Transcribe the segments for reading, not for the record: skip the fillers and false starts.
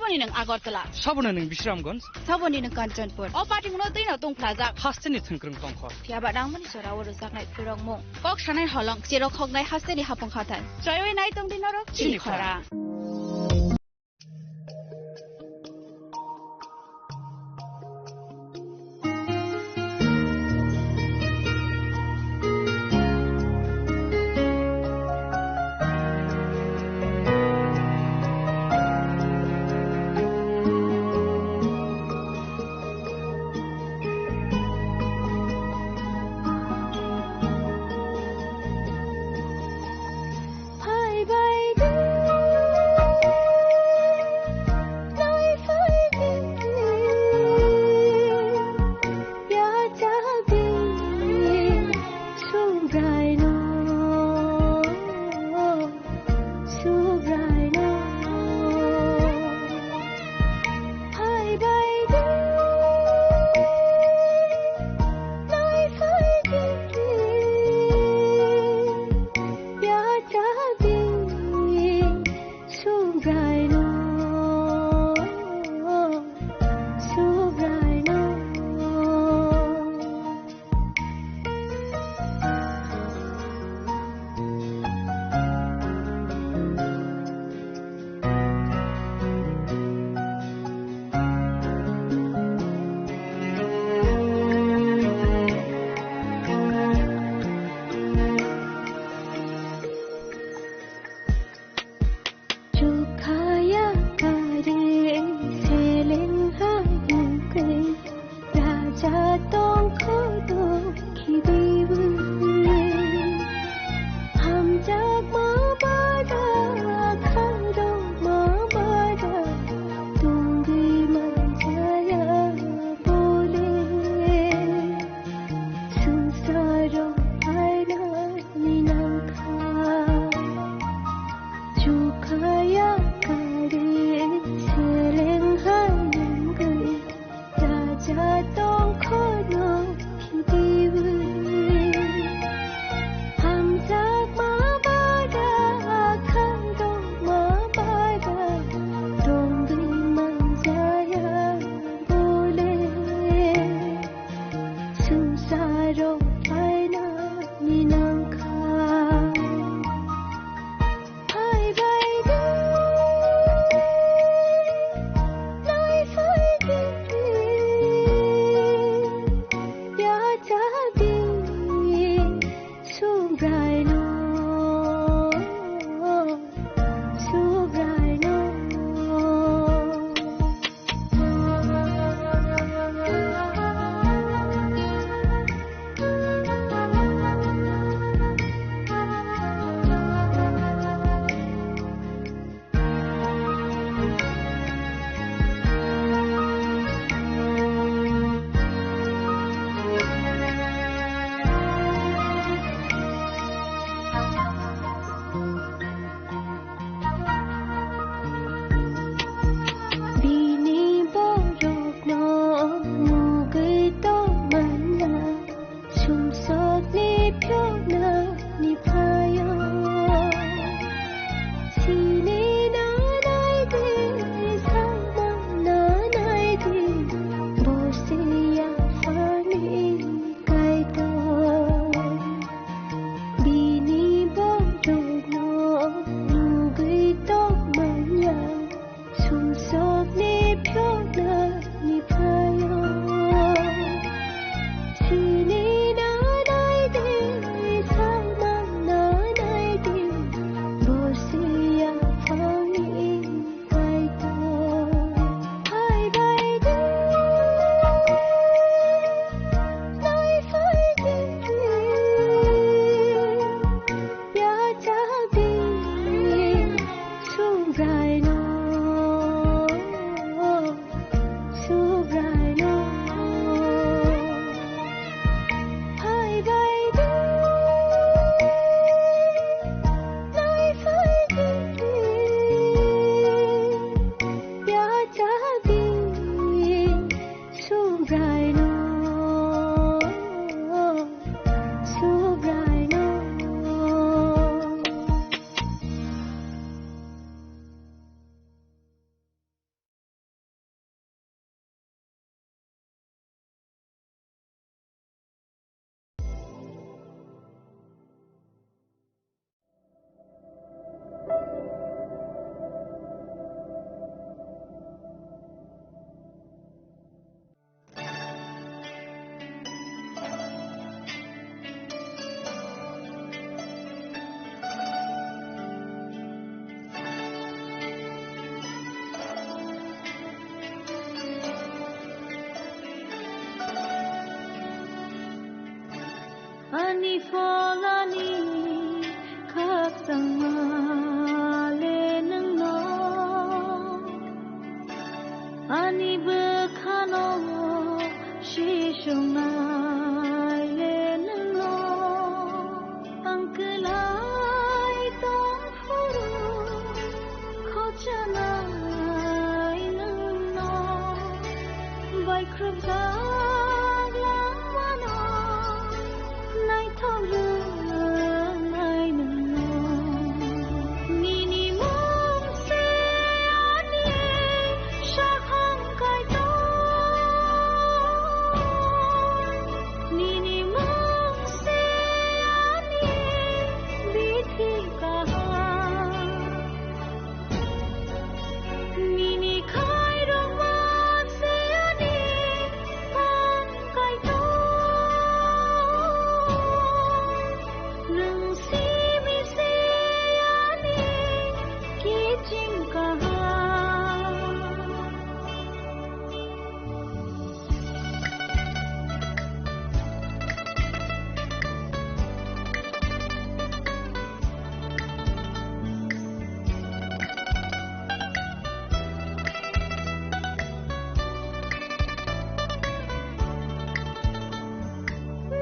Saboni nang Agartala. Sabona nang Bisramganj. Saboni nang Kanchanpur. O party mo tin atong plaza. Hasteni thangkrung tongkho. Tiaba dang mani sora woro saknai phirong mo. Kok sanai holong siro khognai hasteni hapong khatan. Joyoi nai tong dinaro chini khara. Ani folani khak sangma le nang no Ani bekhano shishungai le nang no Angkelai tong furu khochanai nang no Vai krup zag lang wano Nai thong lương nai nang no Nini mong se ani sha khang kai to Nini mong se ani bithi ka Nini khai rong ma se ani khang kai to Rừng si mi se ani ki chim ka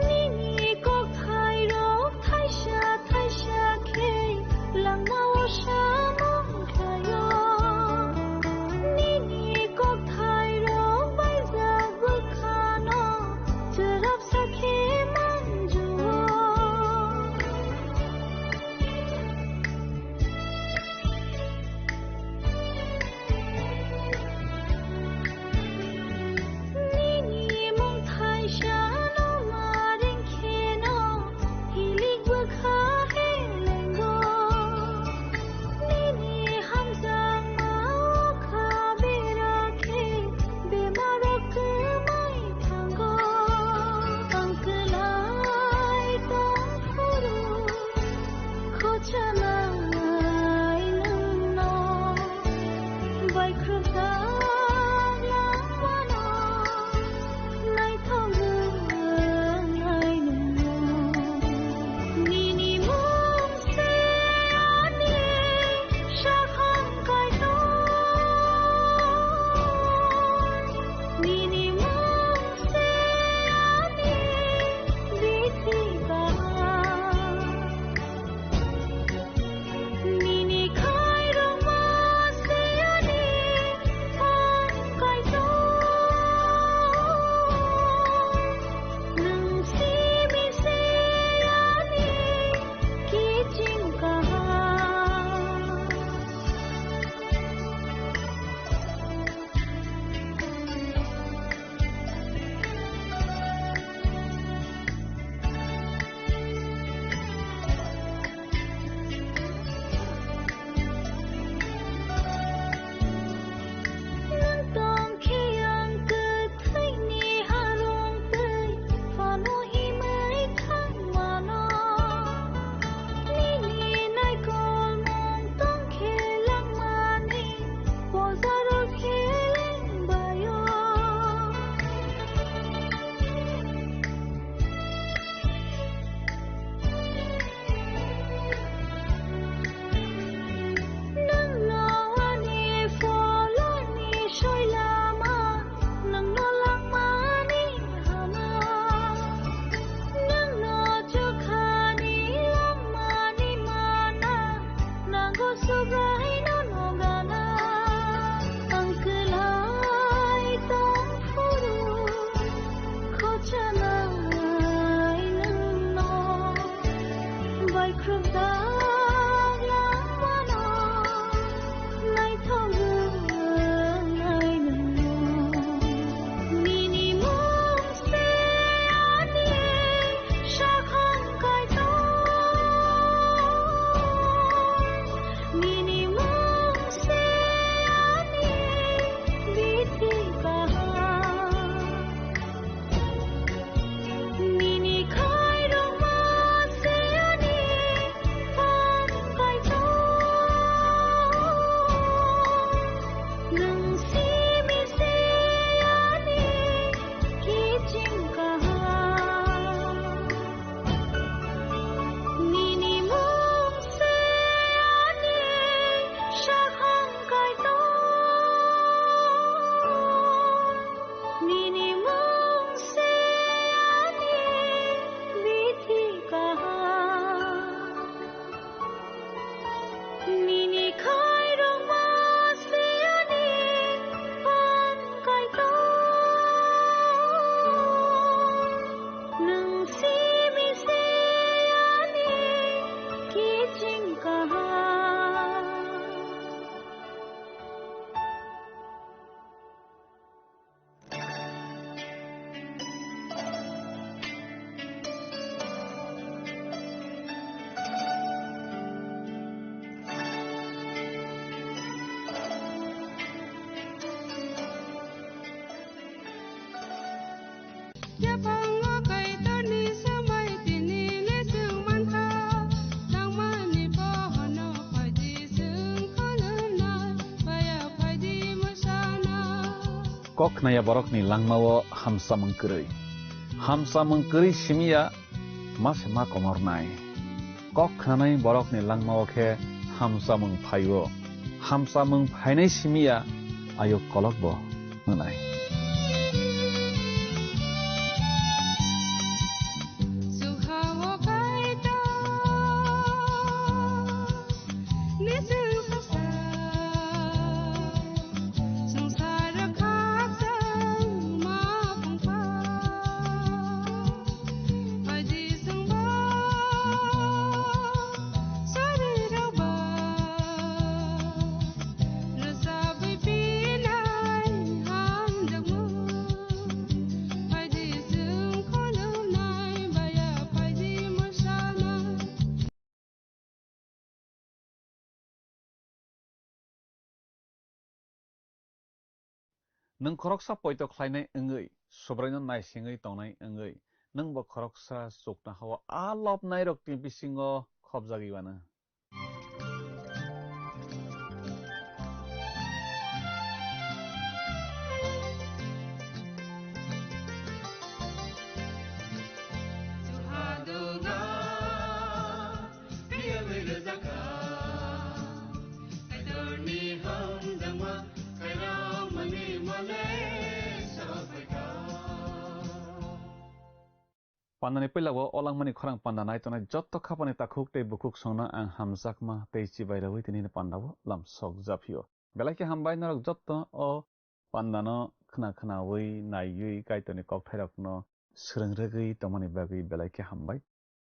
Nini kok thai rok thai sha khe lang mau sha mong khayo Nini kok thai rok bai za vut khano charap sa khe mang juo Nini mong thai sha no ma ring khe no hilik bu kha he lengo Nini ham sang ma kha be ra khe be ma ro ke mai thango Angkelai tong furu khochanai nang no Vai krup zag lang wano Nai thong lương nai nang no Nini mong se ani sha khang kai to Nini mong se ani bithi ka Nini khai rong ma se ani khang kai to Rừng si mi se ani ki chim ka Nang tong khi ang cơ thai ni ha rong tơi Pha no hi mai thang ma no Nini nai kol mong tong khe lang ma ni Po za ro khe leng ba yo Nang no ani follow ni shoi lama Nang no lang ma ni hama Nang no chu kha ni lang ma ni mana Nang go subrai no no gana Angkelai tong furu khochanai nang no Vai krup zag lang wano Nai thong lương nai nang no Nini mong se ani sha khang kai to Nini mong se ani bithi ka Nini khai rong ma se ani koknaya borokni langmao hamsamung keri simia masema komornai koknanai borokni langmao khe hamsamung phaio hamsamung phainai simia ayo kolokbo nai nung khoroksa poito khlainai engei sobraino naisingei tongnai engei nung bo khoroksa sukna hawa alop nai rok ti bisingo khobjagi wana Pandani pelawo olangmani khorang pandanai tonai jotto khapani takhuk tei bukuk songna ang hamjakma tei chibairawi tinini pandawo lam sok japio belaike hambai narok jotto o pandano khnawi naiwi kaitoni kokthairokno srungrogwi tongmani bagwi belaike hambai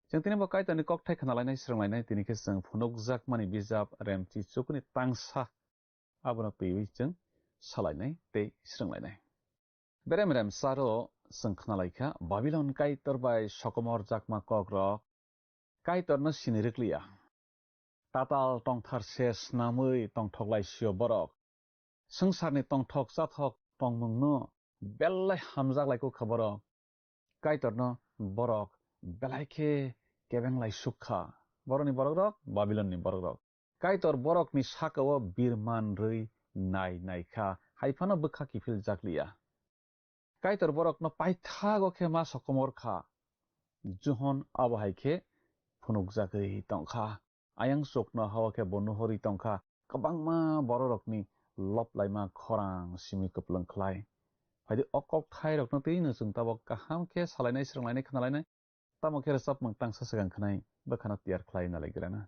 jeng tini bo kaitoni kokthai khnalainai srunglainai tinike jeng phunukjakmani bijap remchi chukuni tangsa abono twiwi jeng salainai tei srunglainai berem saro sengkhnalaika Babylon kaitor bai sokomor jakma kokrok kaitor no sinirikliya tatal tongthar ses namui tongthoklai sio borok sengsarni tongthok chathok tongmungno bellai hamjaklaiko khaborok kaitor no borok belaike kebenglai sukha boroni borok rok Babylon ni borok rok kaitor borok ni sakao birman rui naikha haifano bukha kifil jakliya kaitor borok no paithago khe ma sokomor kha juhon abo haikhe phunukjagwi tongkha ayang chokno hawa khe bonuhori tongkha kabangma bororokni loplaima khorang simi kuplung khlai haidi okok thai rokno tei nusung tabok kaham khe salainai srunglainai khnalainai tamo khe resap mungtang sasagang khnai bakhana tiyar khlai nalaigrana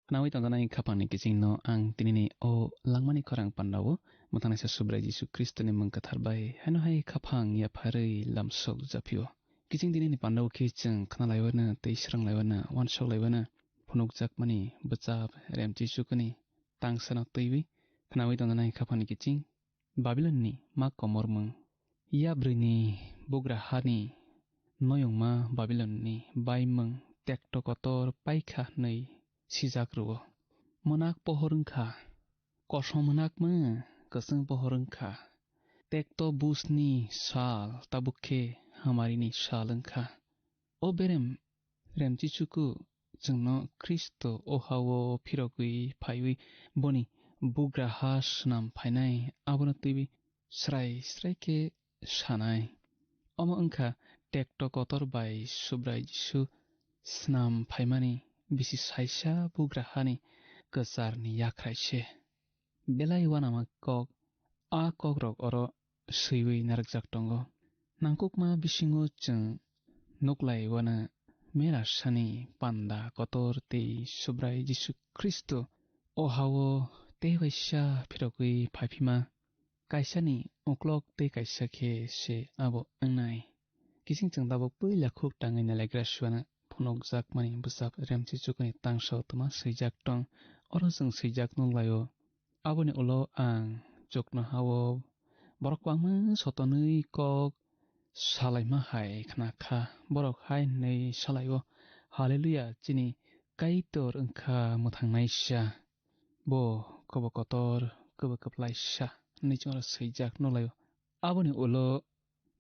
Kanawi tangana kapang ni kicing no ang tinini o langmani korang pandawo matang sa subra Yesu Kristo ni mengkatarbai hano hai kapang ya pharai lamsok japio kicing tinini pandawo kicing kana laiwana teisrang laiwana wansok laiwana phunuk jakmani bachap rem Yesu kani tangsanak teiwi kanawi tangana kapang ni kicing Babylon ni ma komormung ya brini bugra hani noyongma Babylon ni baimung tekto kotor paikha nei sijakruo monak pohorungkha kosom monakma kasung pohorungkha tekto busni sal tabukhe hamarini salungkha o berem remchichuku jungno Kristo o hawo phirogui phaiwi boni bugra has nam phainai abono tibi srai srai ke sanai omo ungkha tekto kotor bai subrai Jesu snam phaimani bisi saisa bugra hani kasarni yakraise belai wanama kok a kokrok oro seiwi narakjak tongo nangkukma bisingo chung nuklai wana mera sani panda kotor tei subrai Jesu Kristo o hawo tewaisa phirogui phaipima kaisani uklok te kaisa khe se abo angnai kising chung dabo puila khuk tangai nalaigra suana phunok jakmani busap remchi chukani tangso tuma seijak tong oro jung seijak nunglaio aboni ulo ang chukno hawo borok wangma sotonui kok salaima hai khana kha borok hai nei salaio hallelujah chini kaitor ungkha muthangnai bo kobo kotor kobo kaplaisa nichora seijak nunglaio aboni ulo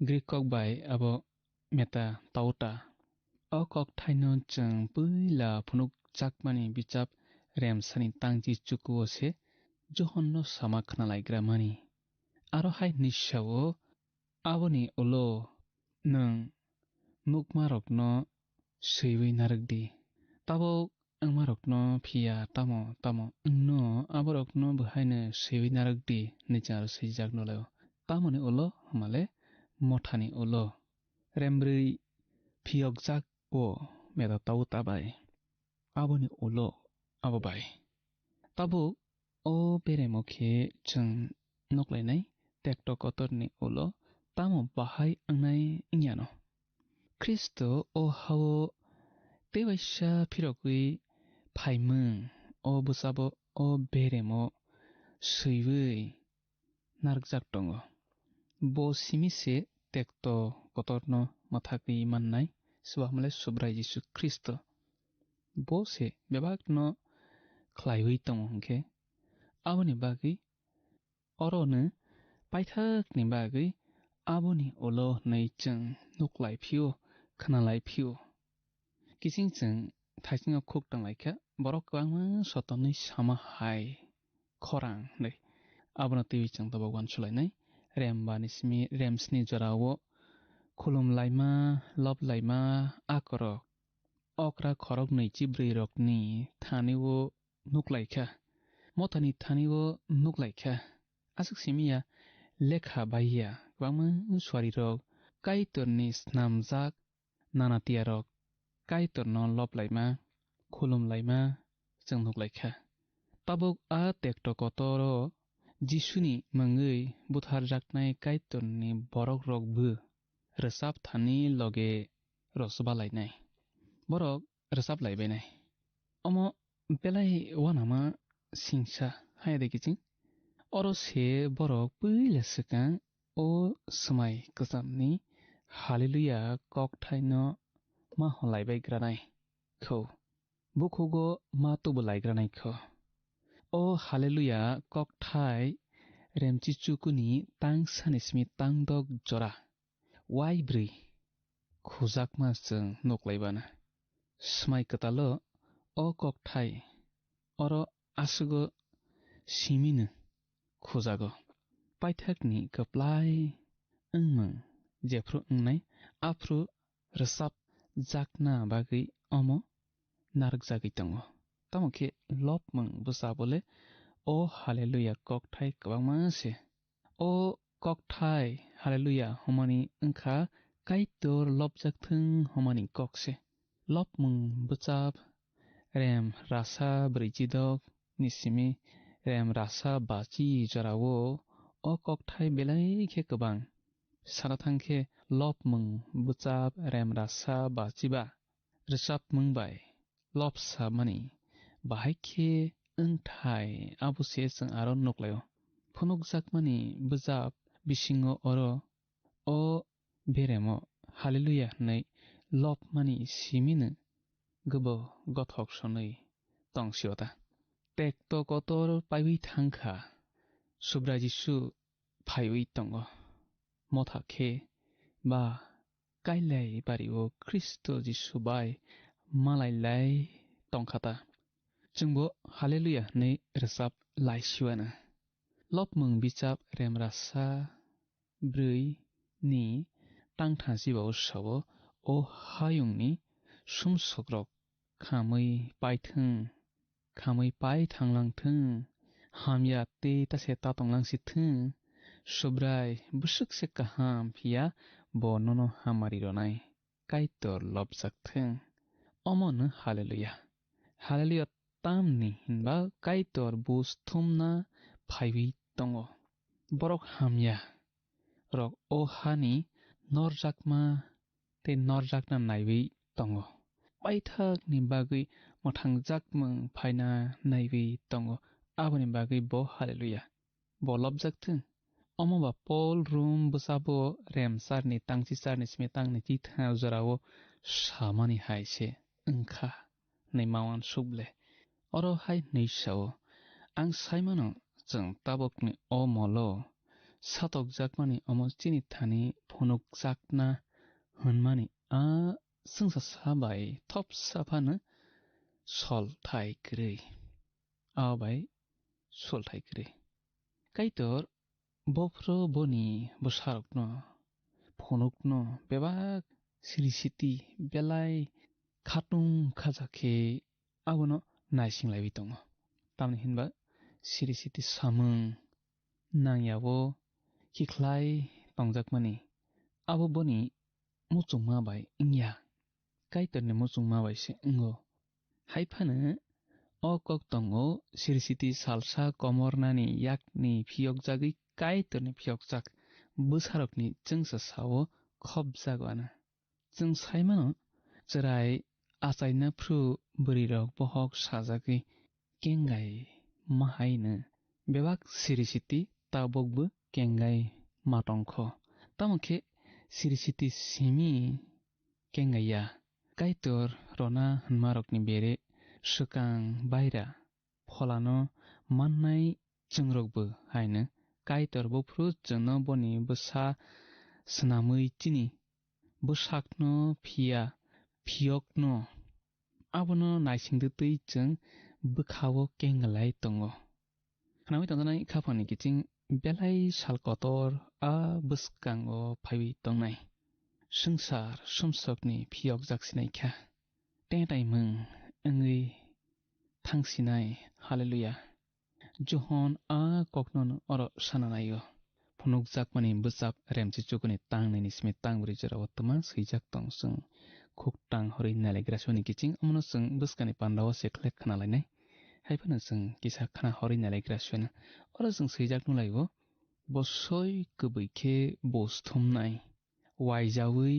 Greek kok bai abo meta tauta o kok thaino chung puila phunuk jakmani bichap rem sani tangji chukuo se johonno sama khna laigra mani aro hai nishawo aboni ulo nung nukmarokno seiwi narikdi tabo angmarokno phia tamo ungno aborokno bhaina seiwi narikdi nichar seijak nolayo tamoni ulo male mothani ulo rembrui phiokjak o meda tauta bai aboni ulo abo bai tabo o beremokhe chung noklainai tekto kotorni ulo tamo bahai angnai ingyano Kristo o hawo tewaisa phirogui phaimung o busabo o beremo seiwi narjak tongo bo simise tekto kotorno mathakui mannai swamale subrai Jesu Kristo bo se bebakno khlaiwi tongo hingkhe aboni bagui orono paithakni bagui aboni ulo nei chung nuklai phio khnalai phio kising chung thaisingo khuk tanglaikha borok kwangma sotonui sama hai khorang nei abono tiwi chung tabo wansulainai remsni jorao khulumlaima loplaima akorok okra khorok nei chibrui rokni thaniwo nuklaikha mothani thaniwo nuklaikha asuk simiya lekha baiya kwangma swari rok kaitorni snamjak nanatia rok kaitorno loplaima khulumlaima chung nuklaikha tabuk a tekto kotoro Jisuni mangui butharjaknai kaitorni borok rokbu resap thani loge rosbalainai borok resap laibainai omo belai wanama singsa haide kiching oro se borok puila sikang o smai kasamni hallelujah kok thaino ma holaibai granai kho bukhugo ma tubu laigranai kho o hallelujah kok thai remchi chukuni tang sanismi tangdok jora waibri khujakma chung nuklaibana smai katalo o kok thai oro asugo siminu khujago paithakni kaplai ungmung jefru ungnai afru resap jakna bagui omo narjagui tongo tamokhe lopmung busa bole o hallelujah kok thai kwangma se o kok thai hallelujah homani ungkha kaitor lopjakthung homani kokse lopmung buchap rem rasa brijidok nisimi rem rasa bachi jarao o kokthai belai khe kwbang sarathangkhe lopmung buchap rem rasa bachiba rwchapmung bai lopsamani bahaikhe wngthai abuse chwng aro nuklayo phunukjakmani bujap bisingo oro o beremo hallelujah hnai lopmani siminu gobo gothok sonoi tongsiota tekto kotor paiwi thangkha subra jisu phaiwi tongo mothakhe ba kailai bario Kristo jisu bai malailai tongkhata chungbo hallelujah hnai rwchap laisiwana lopmung bichap remrasa brui ni tangtha jibao sawo o hayungni sumsokrok khamui paithung khamui pai thanglangthung hamya te tase tatonglangsithung subrai busukse kaham phia bo nono hamari ronai kaitor lobjakthung omon hallelujah hallelujah tamni hinba kaitor bus thumna phaiwi tongo borok hamya rok o hani norjakma te norjakna naiwi tongo paithak ni bagui mothangjakmung phaina naiwi tongo aboni bagui bo hallelujah bo lobjakthung omoba Paul room busabo remsar ni tangchisar ni smetang ni titha jarao samani haise engkha nei mawan suble oro hai nei sao ang saimano jeng tabokni o molo satok jakmani omo chini thani phunuk jakna hunmani a sungsa sabai top saphana sol thai krei abai sol thai krei kaitor bofro boni bosarokno phunukno bebak sirisiti belai khatung khajakhe abono naisinglaiwi tongo tamni hinba sirisiti samung nangyawo kikhlai tongjakmani abo boni muchungma bai ingya kaitorni muchungma bai se ingo haifano o kok tongo sirisiti salsa komornani yakni phiyokjagui kaitorni phiyokjak busarokni chungsa sao khopjagwana chung saimano cherai achaina phru burirok bohok sajagui kengai mahaino bebak sirisiti tabokbo kengai matongkho tamokhe sirisiti simi kengaiya kaitor rona hunmarokni bere swkang baira pholano mannai chungrokbo haino kaitor bofru chungno boni bwsa swnamui chini bwsakno phiya phiyokno abono naisingtwtwi chung bwkhao kengalai tongo khanawi tongjanai khaphani kiching belai salkotor a bwskango phaiwi tongnai sungsar sumsokni phiyok jaksinaikha tetaimung wngwi thangsinai hallelujah johon a koknon oro sananayo phunukjakmani bwchap remchichukuni tangnaini simi tangbri jarao tma swijak tong chung khuktang hori nalaigrasoni kiching amno chung bwskani pandao sekhlek khanalainai haifano chung kisa khana hori nalaigrasona oro chung swijak nulaibo bosoi kubikhe bosthumnai waijawi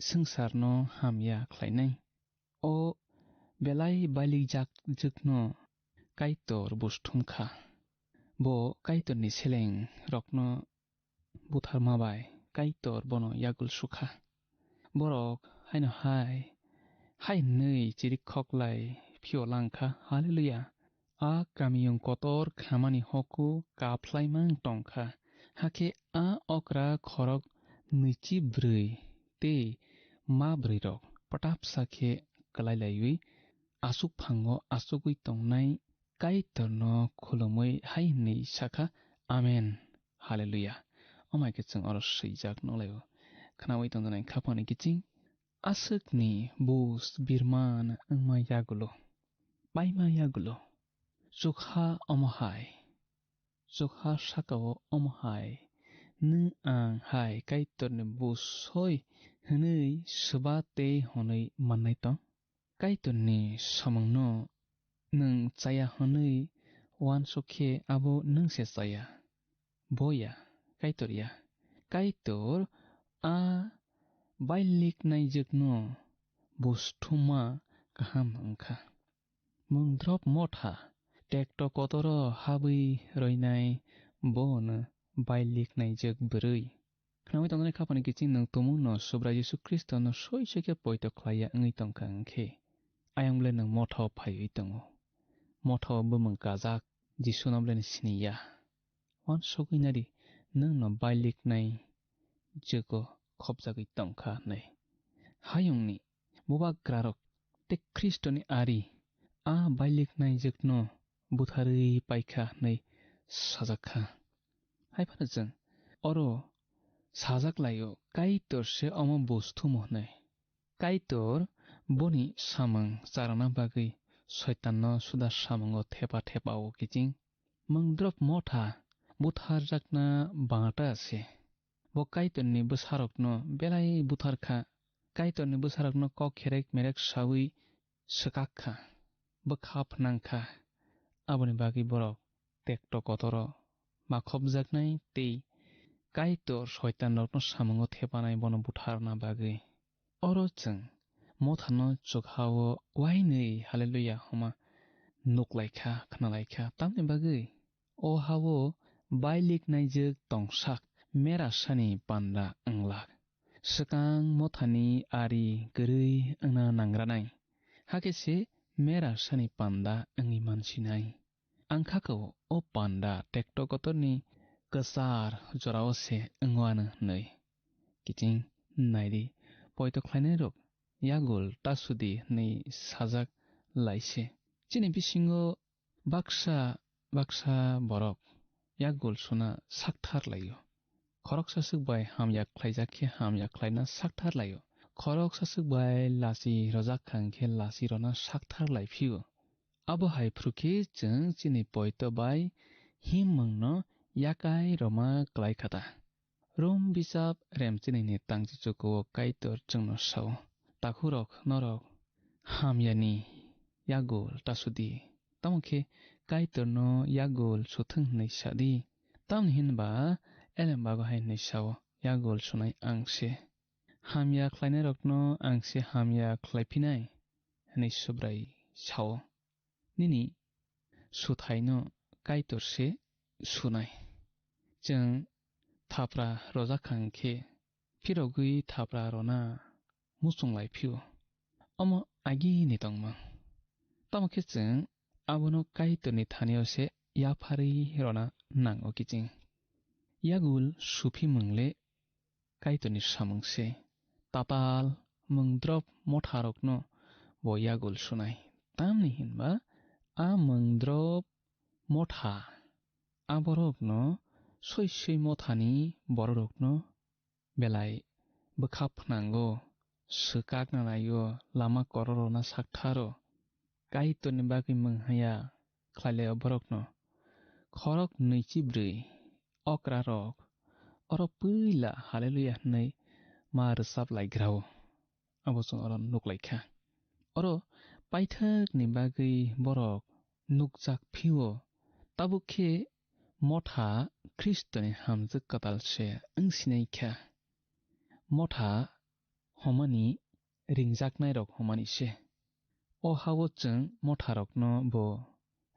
sungsarno hamya khlainai o belai bailijak jukno kaitor bosthumkha bo kaitorni seleng rokno butharmabai kaitor bono yagul sukha borok haino hai nei chirik khoklai phiolangkha hallelujah a kamiyung kotor khamani hoku kaflaimang tongkha hake a okra khorok nichi brui te ma brui rok patap sakhe kalailaiwi asuk phango asugui tongnai kaitorno khulumui hai nei sakha amen hallelujah omaike chung oro swijak nolayo khanawi tongjanai khaphani kiching asukni bus birman angma yagulo paima yagulo chukha omohai chukha sakao omohai nung ang hai kaitorni busoi hwnui swa te honui mannai tong kaitorni samungno nung chaya honui wan sokhe abo nung se chaya boya kaitor ya kaitor a bailik naijekno bosthuma kaham angkha mungdrop motha tekto kotoro habui roinai bon bailik naijek brui khnawai tongnai khapani kiching nung tumung no sobra Jesu Kristo no soi seke poito khlaya ngui tongkha angkhe ayangble nung motho phaiui tongo motho bumung kajak Jesu namble siniya wan sogui nari nung no bailik nai jeko khopjagui tongkha nei hayungni boba grarok te Kristoni ari a bailik nai jekno butharui paikha nei sajakha haifana jeng oro sajaklayo kaitor se omo bostu mohnai kaitor boni samang charana bagui shaitanno suda samango thepa thepao kiching mungdrop motha butharjakna bangata ase bo kaitorni bwsarokno belai butharkha kaitorni bwsarokno kok kherek merek sawi swkakha bwkhap nangkha aboni bagui borok tekto kotoro makhopjaknai tei kaitor shaitan rokno samango thepanai bono butharna bagui oro cheng mothano chokhao wainui hallelujah homa nuklaikha khnalaikha tamni bagui o hawo bailik naijek tongsak mera sani panda anglak swkang mothani ari gurui angna nangranai hakese mera sani panda angi mansinai angkhako o panda tekto kotorni kasar jorao se angwana nei kiching naidi poito khlainai rok yagul tasudi nei sajak laise chini bisingo baksa borok yagul suna sakthar layo khorok sasuk bai hamya khlaijakhe hamya khlaina sakthar layo khorok sasuk bai lasi rojak khangkhe lasi rona sakthar laifio abo haifrukhe cheng chini poito bai himmangno yakai roma klaikhata rom bisap remchini ni tangchichuko kaitor chengno sao takhurok norok hamyani yagul tasudi tamokhe kaitorno yagul suthung nei sadi tamni hinba elembago hai nei sao yagul sunai angse hamya khlainai rokno angse hamya khlaiphinai nei subrai sao nini suthaino kaitor se sunai cheng thapra rojakhangkhe phirogui thapra rona musunglai phio omo agi ni tongmang tamokhe cheng abono kaitorni thanio se yaphari rona nango kiching yagul sufi mungle kaitorni samungse tatal mungdrop motharokno bo yagul sunai tamni hinba a mungdrop motha aborokno soi mothani borokno belai bwkhap nango swkakna nayo lama kororona saktharo kaitorni bagui munghaya khlailai borokno khorok neichibrui okrarok oro puila hallelujah nei ma rwsap laigrao abo chung oro nuklaikha oro paithak ni bagui borok nukjak phio tabukhe motha Kristoni hamjak katalse angsinai motha homani ringjaknai rok homani se o hawo cheng motharokno bo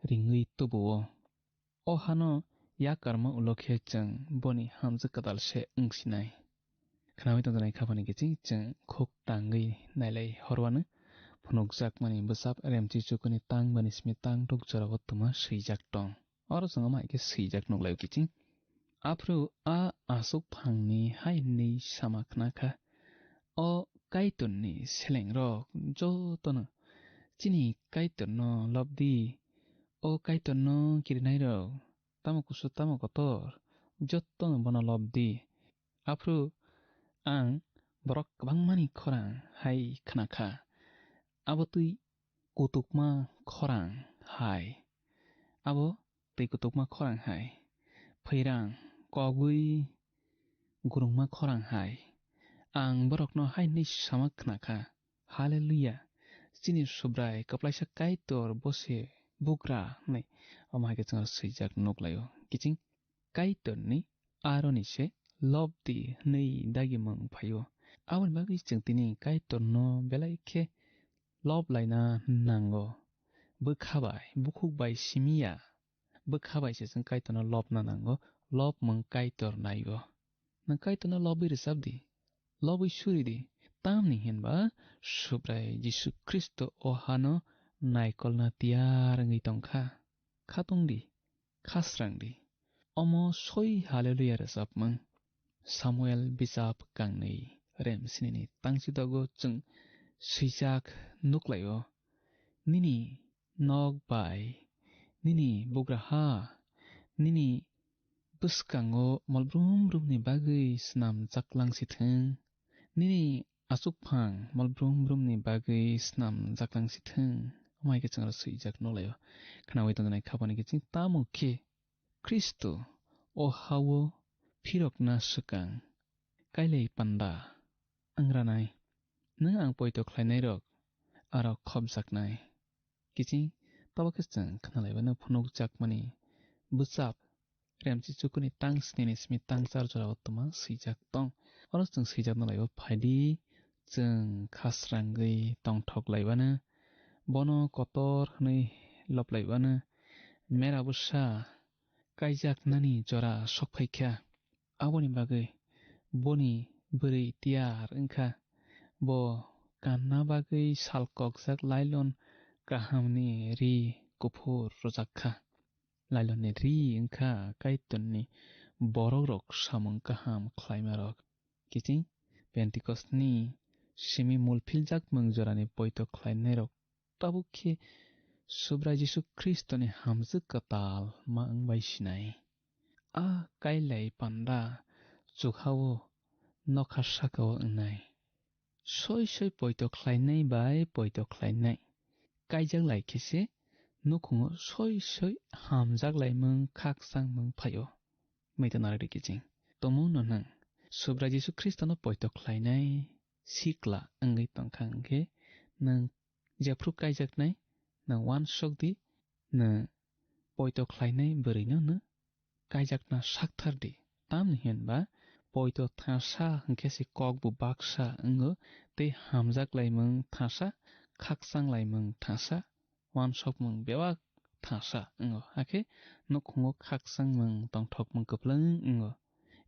ringui tubuo o hano yakarma ulokhe cheng boni hamjak katalse angsinai khnawai tongnai khapani kiching cheng khok tangui nailai horwanu phunukjak mani bwsap remchi chukuni tang bani simi tang tuk jorao tuma swijak tong oro chang ma ke swijak nuklai kiching afru a asuk phangni hai nei sama khnakha o kaitorni selengrok jotono chini kaitorno lobdi o kaitorno kirinai rok tamo kusu tamo kotor jotono bono lobdi afru ang borok kwbangmani khorang hai khnakha abo tui kutukma khorang hai abo tui kutukma khorang hai phairang kogui gurungma khorang hai ang borokno hai nei sama khnakha hallelujah chini subrai kaplaisa kaitor bose bugra nei amai ke chang sijak nok layo kiching kai ton ni aroni se lobdi nei dagi mang phayo awon bagi chang tini kai ton no belai khe lob laina nango bukhabai bukhuk bai simia bukhabai se chang kai ton no lob na nango lob mang kai tor naigo nang kai ton no lobi resabdi lobi shuri di tam ni henba subrai jisu kristo o hano naikol na tiar ngi tongkha khatung di khasrang di omo soi hallelujah resap mang samuel bisap kangnei rem sinini tangsi dago chung sijak nuklayo nini nog bai nini bugraha nini buskango malbrum brumni bagui snam jaklang sitheng nini asuk phang malbrum brumni bagui snam jaklang sitheng amai ke changra sijak nolayo khana wai tonai khapani ke ching tamu khe kristo o hawo phirokna sukang kailei panda angranai nang ang poito khlainai rok aro khobjaknai kiching tabake chang khnalai bana phunuk jakmani buchap remchi chukuni tang snini smi tang char jora ottoma sijak tong aro chang sijak nolayo phaidi chang khasrangai tong thok laibana bono kotor hnei loplaibana mera busa kaijak nani jora sokphaikha aboni bagai boni buri tiar engkha bo kanna bagai salkokjak lailon kahamni ri kuphur rojakha lailon ni ri engkha kaitonni borok rok samung kaham khlaimarok kiching pentecost ni simi mulphiljak mungjorani poito khlainai rok tabukhe subra jisu kristo ni hamjuk katal ma angbai sinai a kailai panda chukhawo nokha sakao ngai soi soi poito khlainai bai poito khlainai kaijak lai khese nukhungo soi soi hamjak laimung khak sangmung phayo meitanari kiching tomung no nang subra jisu kristo no poito khlainai sikla angai tongkhang khe nang japru kaijak nai nang wan sokdi na poito khlainai börino na kaijak na sakthar di tam hienba poito thasa hingkesi kokbu baksa ango te hamjak laimung thasa khaksang laimung thasa wan sokmung bewak thasa ango hake nukhungo khaksang mung tongthokmung kuplang ango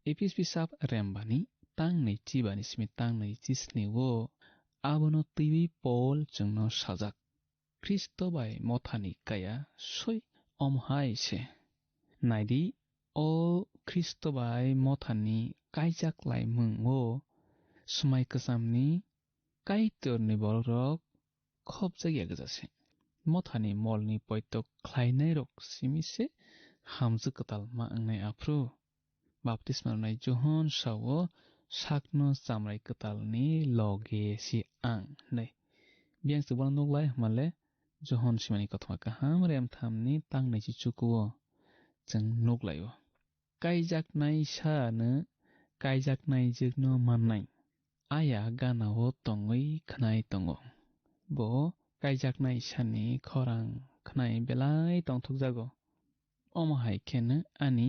epis bisap rembani tang nei chibani smi tang nei chisni wo abono tiwi pol chungno sajak kristo bai mothani kaya soi omhai se naidi o kristo bai mothani kaijak laimung o smai kasamni kaitorni borok khobjagya gajase mothani molni poitok khlainai rok simise hamjuk katal ma angnai afru baptisma nai johon sawo sakno chamrai katalni loge si ang nei biang subon noklai male johon simani kothma kaham rem thamni tangnai chi chukuo chang noklayo kaijak nai sa na kaijak nai jigno mannai aya gana ho tongoi khnai tongo bo kaijak nai sani khorang khnai belai tongthok jago omo hai khena ani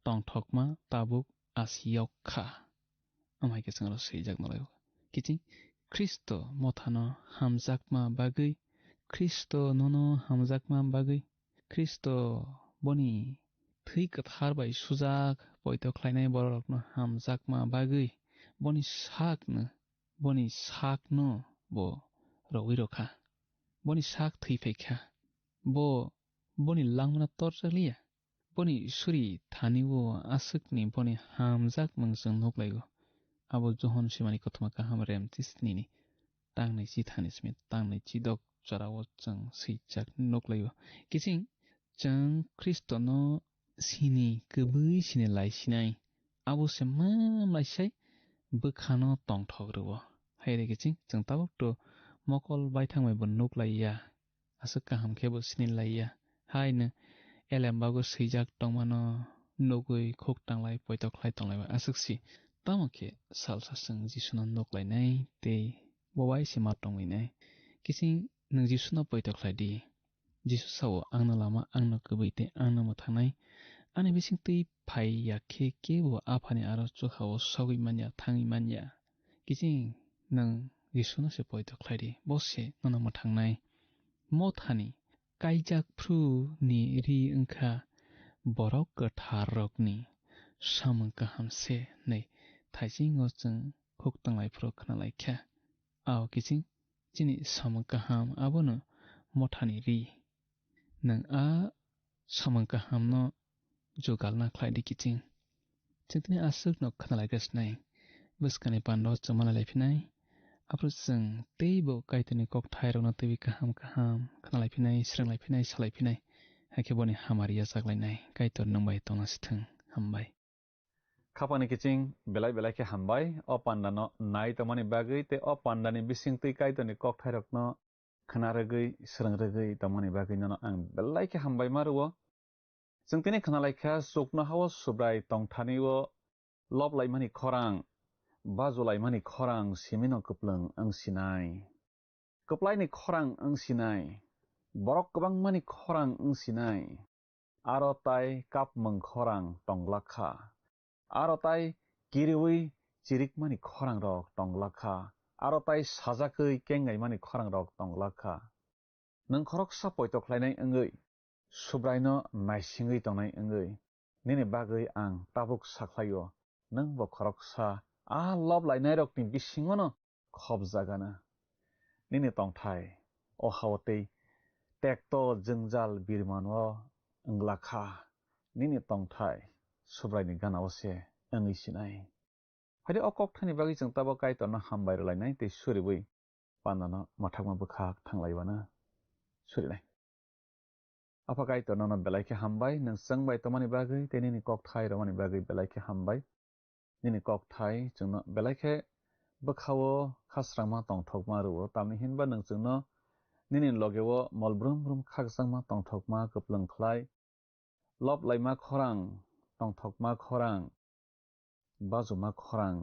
tongthokma tabuk asiyok kha amai ke changro sijak nolayo kiching kristo mothano hamjakma bagui kristo nono hamjakma bagui kristo boni thui kathar bai sujak poito khlainai borokno hamjakma bagui boni sakno bo roi rokha boni sak thui phaikha bo boni langmana torchaliya boni suri thaniwo asukni boni hamjak mungsung noklaigo abo johon simani kothma kaham rem chisnini tangnai chi thanismi tangnai chi dok charawo chang sijak noklaigo kiching chang kristo no sini kubui sini laisinai abo se mam laisai bukhano tongthogrubo haire kiching chang tabuk to mokol baithangmai bon noklaiya asuk kaham khebo sini laiya haina elembago sijak tongmano nogui khok tanglai poito khlai tanglai asuksi tamokhe salsa sung jisuna noklainai te bowai sima tongminai kising nung jisuna poito khlai di jisu sawo angna lama angna kubaite angna mathangnaय ani bising tui phai yakhe kebo aphani aro chukhawo sogui manya thangi manya kijing nang jisu no se poito khlaidi bose nana mathangnaय mothani kaijak phru ni ri angkha borok gothar rokni samung kahamse nei thaijingo chung khuktanglai phru khnalaikha ao kijing chini samung kaham abono mothani ri nang a samung kaham no jogalna khlaidi kijing chintini asuk no khnalaigasnai buskani pando chumala laiphinai apro chung teibo kaitani kok thairokno tebi kaham khnalaiphinai sranglaifinai salaiphinai hakeboni hamaria jaglainai kaitor nangbai tongna sithung hambai khapani kiching belai belai ke hambai o panda no nai tomani bagui te o panda ni bising tui kaitoni kok thairok no khnaragui srangragui tomani bagui no ang belai ke hambai maruo jengtini khnalaikha sukna hawo subrai tongthani o loblai mani khorang bajulai mani khorang simino kuplung ang sinai kuplai ni khorang ang sinai borok kubang mani khorang ang sinai aro tai kapmung khorang tonglakha aro tai kiriwi chirik mani khorang rok tonglakha aro tai sajakui kengai mani khorang rok tonglakha nang khoroksa poito khlainai angui subraino naisingui tongnai angui nini bagui ang tabuk sakhlaio nang bo khoroksa a lob lainai rok ni bisingono khobjagana nini tongthai o hawtei tekto jengjal birmano anglakha nini tongthai subraini ganao se angui sinai hade okok thani bagi jeng tabo kaitorna hambai lainai te suribui pandano mathakma bukhak thanglaiwana surinai apa kaitorna no belaike hambai nang sangbai tomani bagi te nini kok thai romani bagi belaike hambai nini kok thai jengno belaike bukhawo khasrangma tongthokma ruo tamni hinba nang jengno nini logewo molbrum brum khaksangma tongthokma kuplung khlai lob laima khorang tongthokma khorang bazuma khorang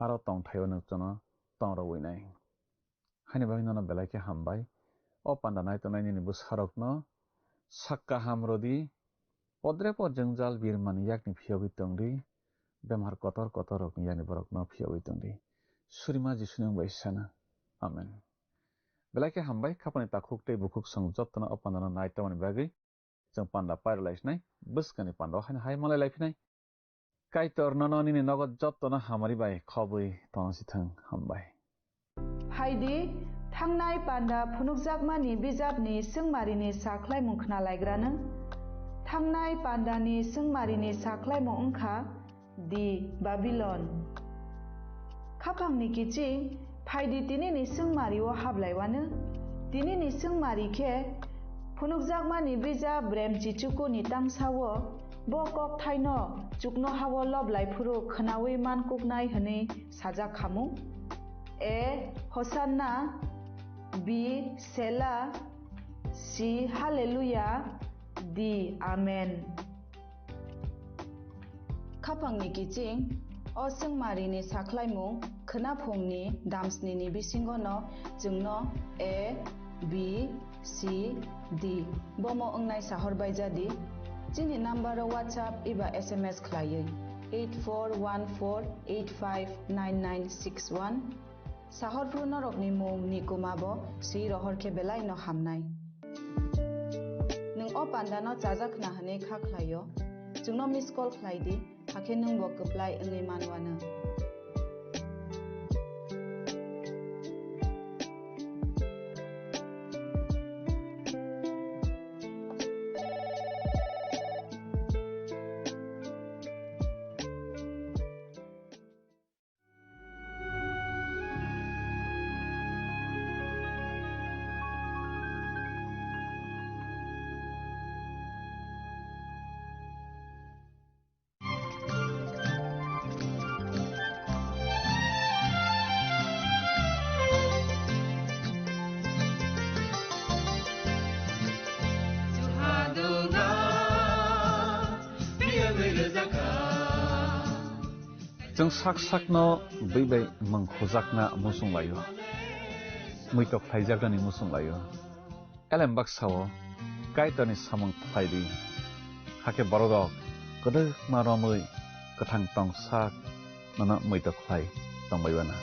aro tongthayo nang jono tongrowinai haini bagi no belaike hambai o pandanai tonai nini busarokno sakka hamrodi podrepo jengjal birmani yakni phiyogui tongdi bemar kotor kotor rokni yani borokno phiyogui tongdi surima jisuni baisana amen belaike hambai khapani takhuk tei bukhuk song jottona o pandana nai tomani bagi jeng panda paralyzed buskani panda haini hai malai laifinai kaitor nono nini nogod jottona hamari bai khobui tonasithang hambai हाइदि थांनाय panda फुनुकजाकमानि बिजाबनि सोंमारिनि साख्लायमुं खोनालायग्रानो थांनाय पान्डानि सोंमारिनि साख्लायमुं ओंखा दि बाबिलन खाफांनि किचिं फाइदि तिनिनि सोंमारियाव हाबलायवानो तिनिनि सोंमारिखे फुनुकजाकमानि बिजाब ब्रेमचिचुकुनि तांसावो बकक थाइनो चुकनो हावो लबलायफुरु खोनावै मानकुकनाय हनै साजा खामु ए हसान्ना बि सेला सि hallelujah दि आमेन खाफांनि किचिं अ सोंमारिनि साख्लायमुं खोनाफुंनि दामस्निनि बिसिंगनो जोंनो ए बि सि दि बमो ओंनाय साहरबाय जादि जोंनि नाम्बाराव WhatsApp एबा SMS खलायै 8414859961 साहरफुर नरकनि मुं निकुमाबो सि रहरखे बेलाय न हामनाय नों अ पान्डानो जाजाखना हनै खाख्लायो जोंनो मिस कल खलायदि हाखे नों बो कप्लाय ओङै मानवानो जों sak sakno beibai mangkhojakna musunglayo muitok thaijagani musunglayo elem baksawo kaitoni samung thaidi hake borok kodo maromui kathang tongsak nana moito khlai tongbaibana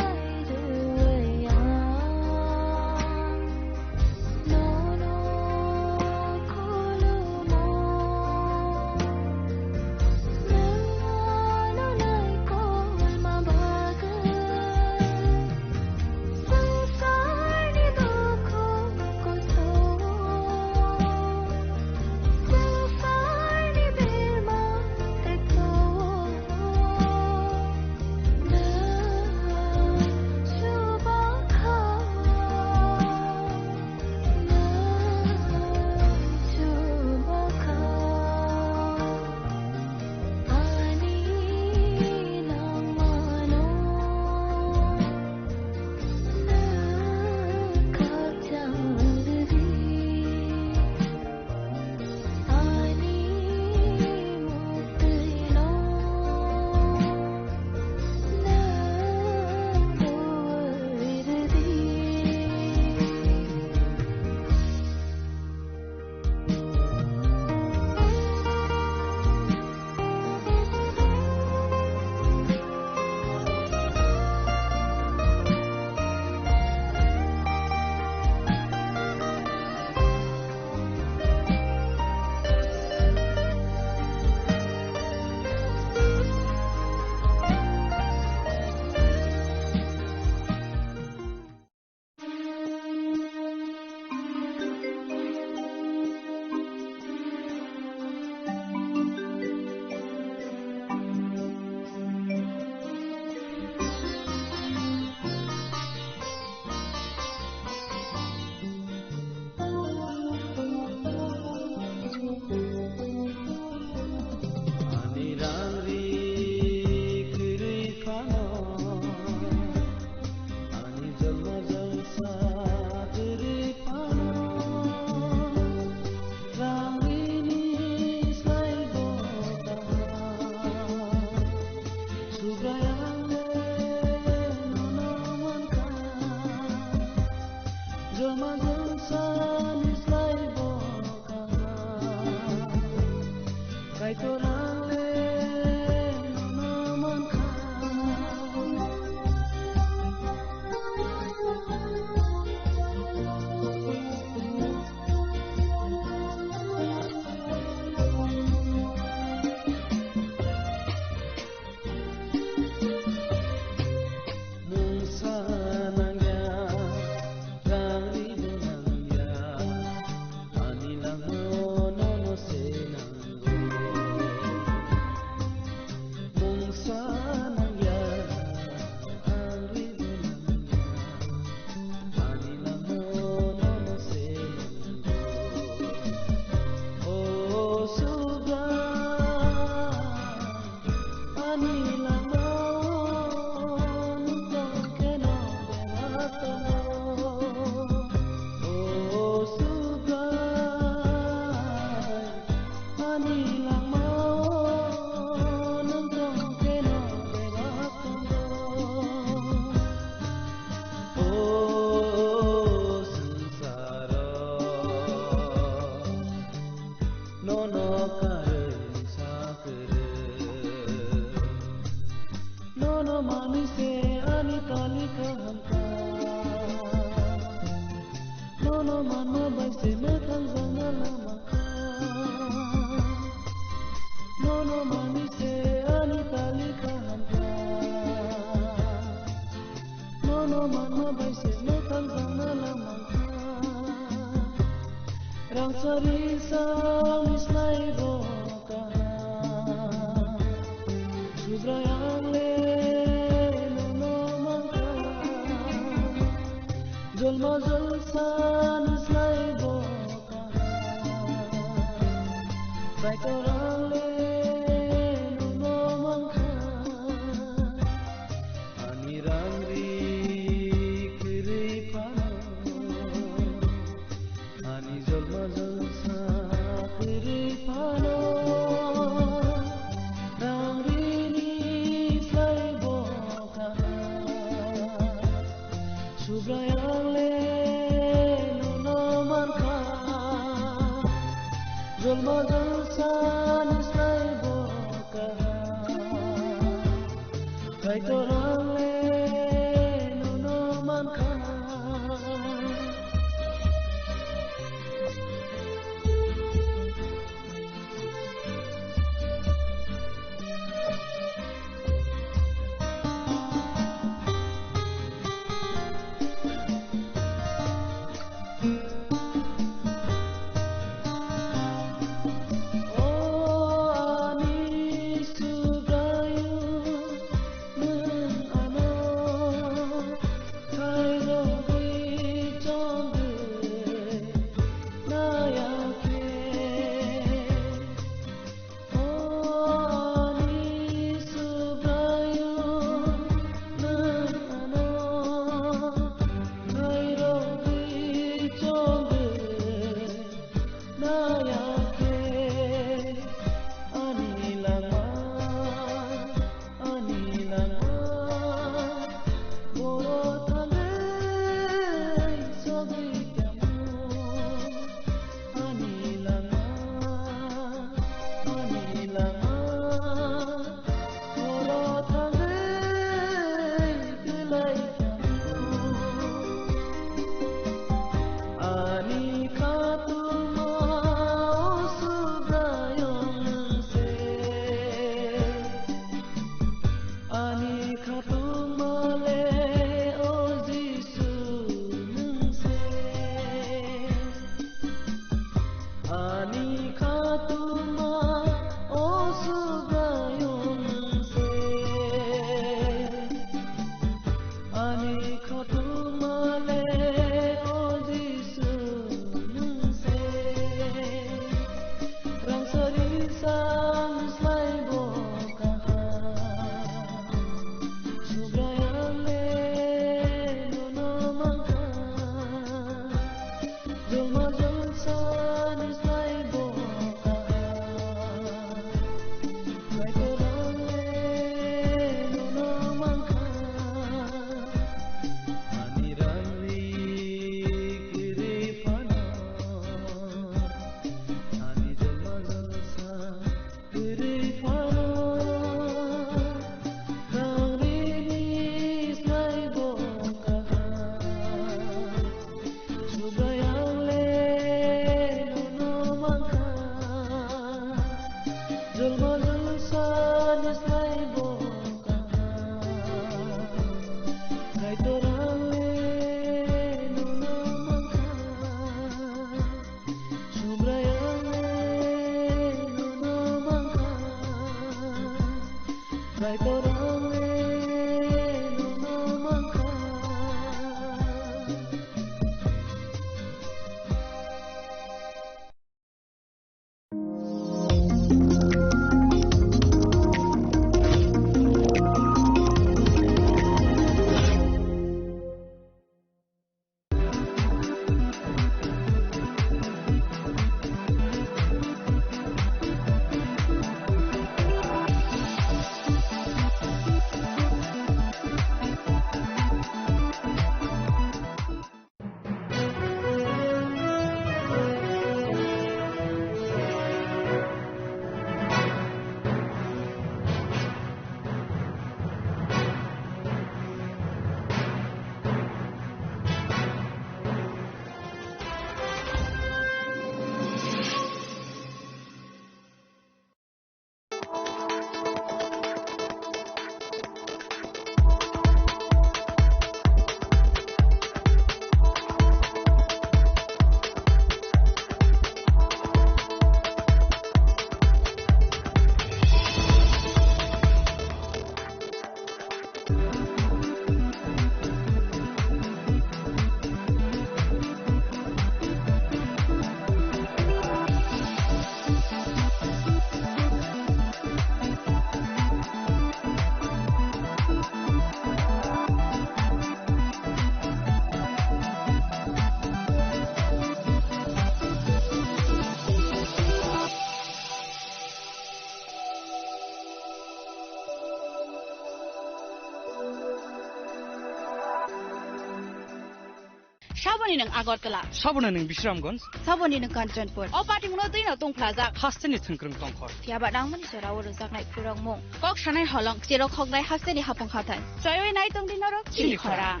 Saboni ng Agartala, Sabona ning Bishramganj, Saboni ng Kanchanpur. O parting no din tong plaza. Hasteni Thangkrung Tongkhor. Tiaba nang mani sora ur jak nai purong mong. Kok sanai holong jero khok nai hasteni hapong khatan. Joy nai tong din ro chili khora.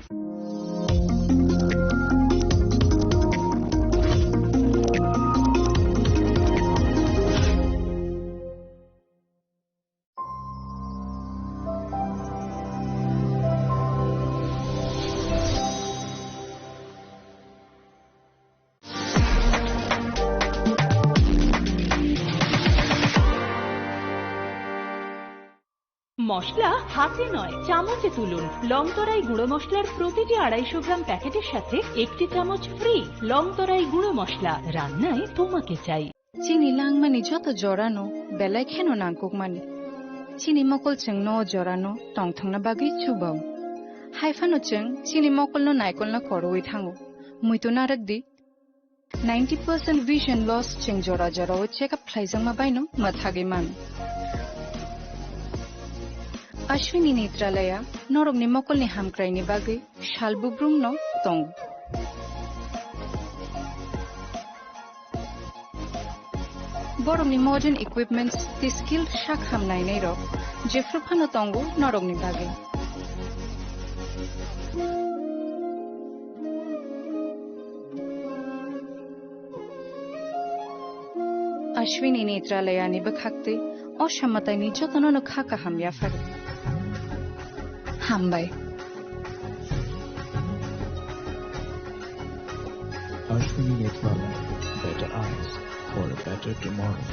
মশলা হাতে নয় চামচে তুলুন লংতরাই গুঁড়ো মশলার প্রতিটি 250 গ্রাম প্যাকেটের সাথে একটি চামচ ফ্রি লংতরাই গুঁড়ো মশলা রান্নায় তোমাকে চাই চিনি লাংমানি যত জরানো বেলাই খেনো নাংকুকমানি চিনি মকল চেং ন জরানো টংথংনা বাগি চুবাও হাইফানো চেং চিনি মকল ন নাইকল না করওই থাঙ্গো মুইতো নারকদি 90% vision loss চেং জরা জরা ও চেকআপ খাইজাংমা বাইনো মাথাগে মান Ashwini Netralaya, Norogni Mokolni Hamkraini Bagi, Shalbubrung no Tong. Borogni modern equipments, the skilled Shakham Nainero, Jeffrupano Tongo, Norogni Bagi. Ashwini Netralaya Nibakakti, Oshamatani Jotono Kaka Hamyafar. Hambai. Ashwini Netralaya, better eyes for a better tomorrow.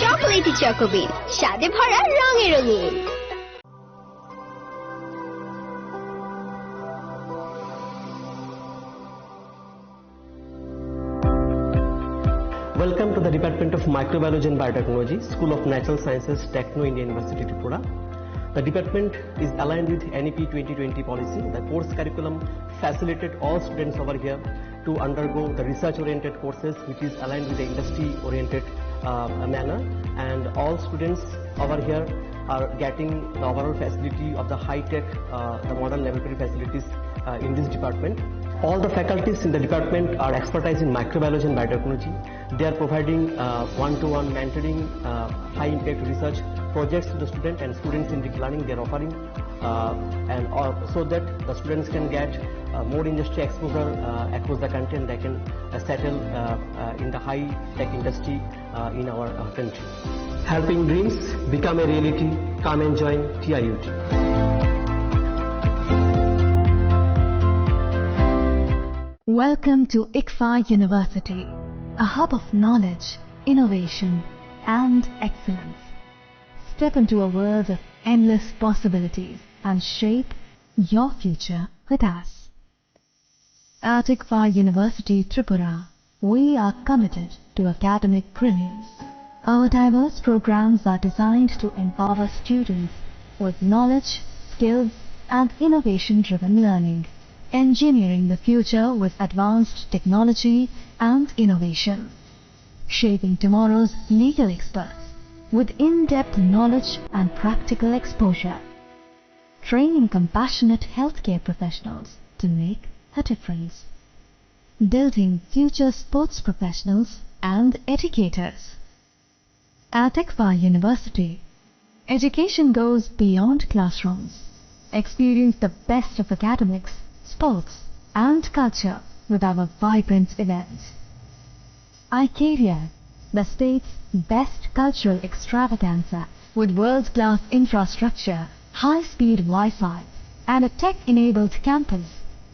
চকোলেটি চকোবিন স্বাদে ভরা রঙে রঙিন Welcome to the Department of Microbiology and Biotechnology, School of Natural Sciences, Techno India University, Tripura. The department is aligned with NEP 2020 policy. The course curriculum facilitated all students over here to undergo the research-oriented courses, which is aligned with the industry-oriented manner. And all students over here are getting the overall facility of the high-tech, the modern laboratory facilities in this department. All the faculties in the department are expertise in microbiology and biotechnology. They are providing one-to-one mentoring, high-impact research projects to the student and students in deep learning. They are offering so that the students can get more industry exposure across the country, and they can settle in the high-tech industry in our country. Helping dreams become a reality. Come and join TIUT. Welcome to ICFA University, a hub of knowledge, innovation, and excellence. Step into a world of endless possibilities and shape your future with us. At ICFA University Tripura, we are committed to academic brilliance. Our diverse programs are designed to empower students with knowledge, skills, and innovation-driven learning, engineering the future with advanced technology and innovation, shaping tomorrow's legal experts with in-depth knowledge and practical exposure, training compassionate healthcare professionals to make a difference, building future sports professionals and educators. At ICFA University, education goes beyond classrooms. Experience the best of academics, sports, and culture with our vibrant events. ICARIA, the state's best cultural extravaganza, with world-class infrastructure, high-speed Wi-Fi, and a tech-enabled campus,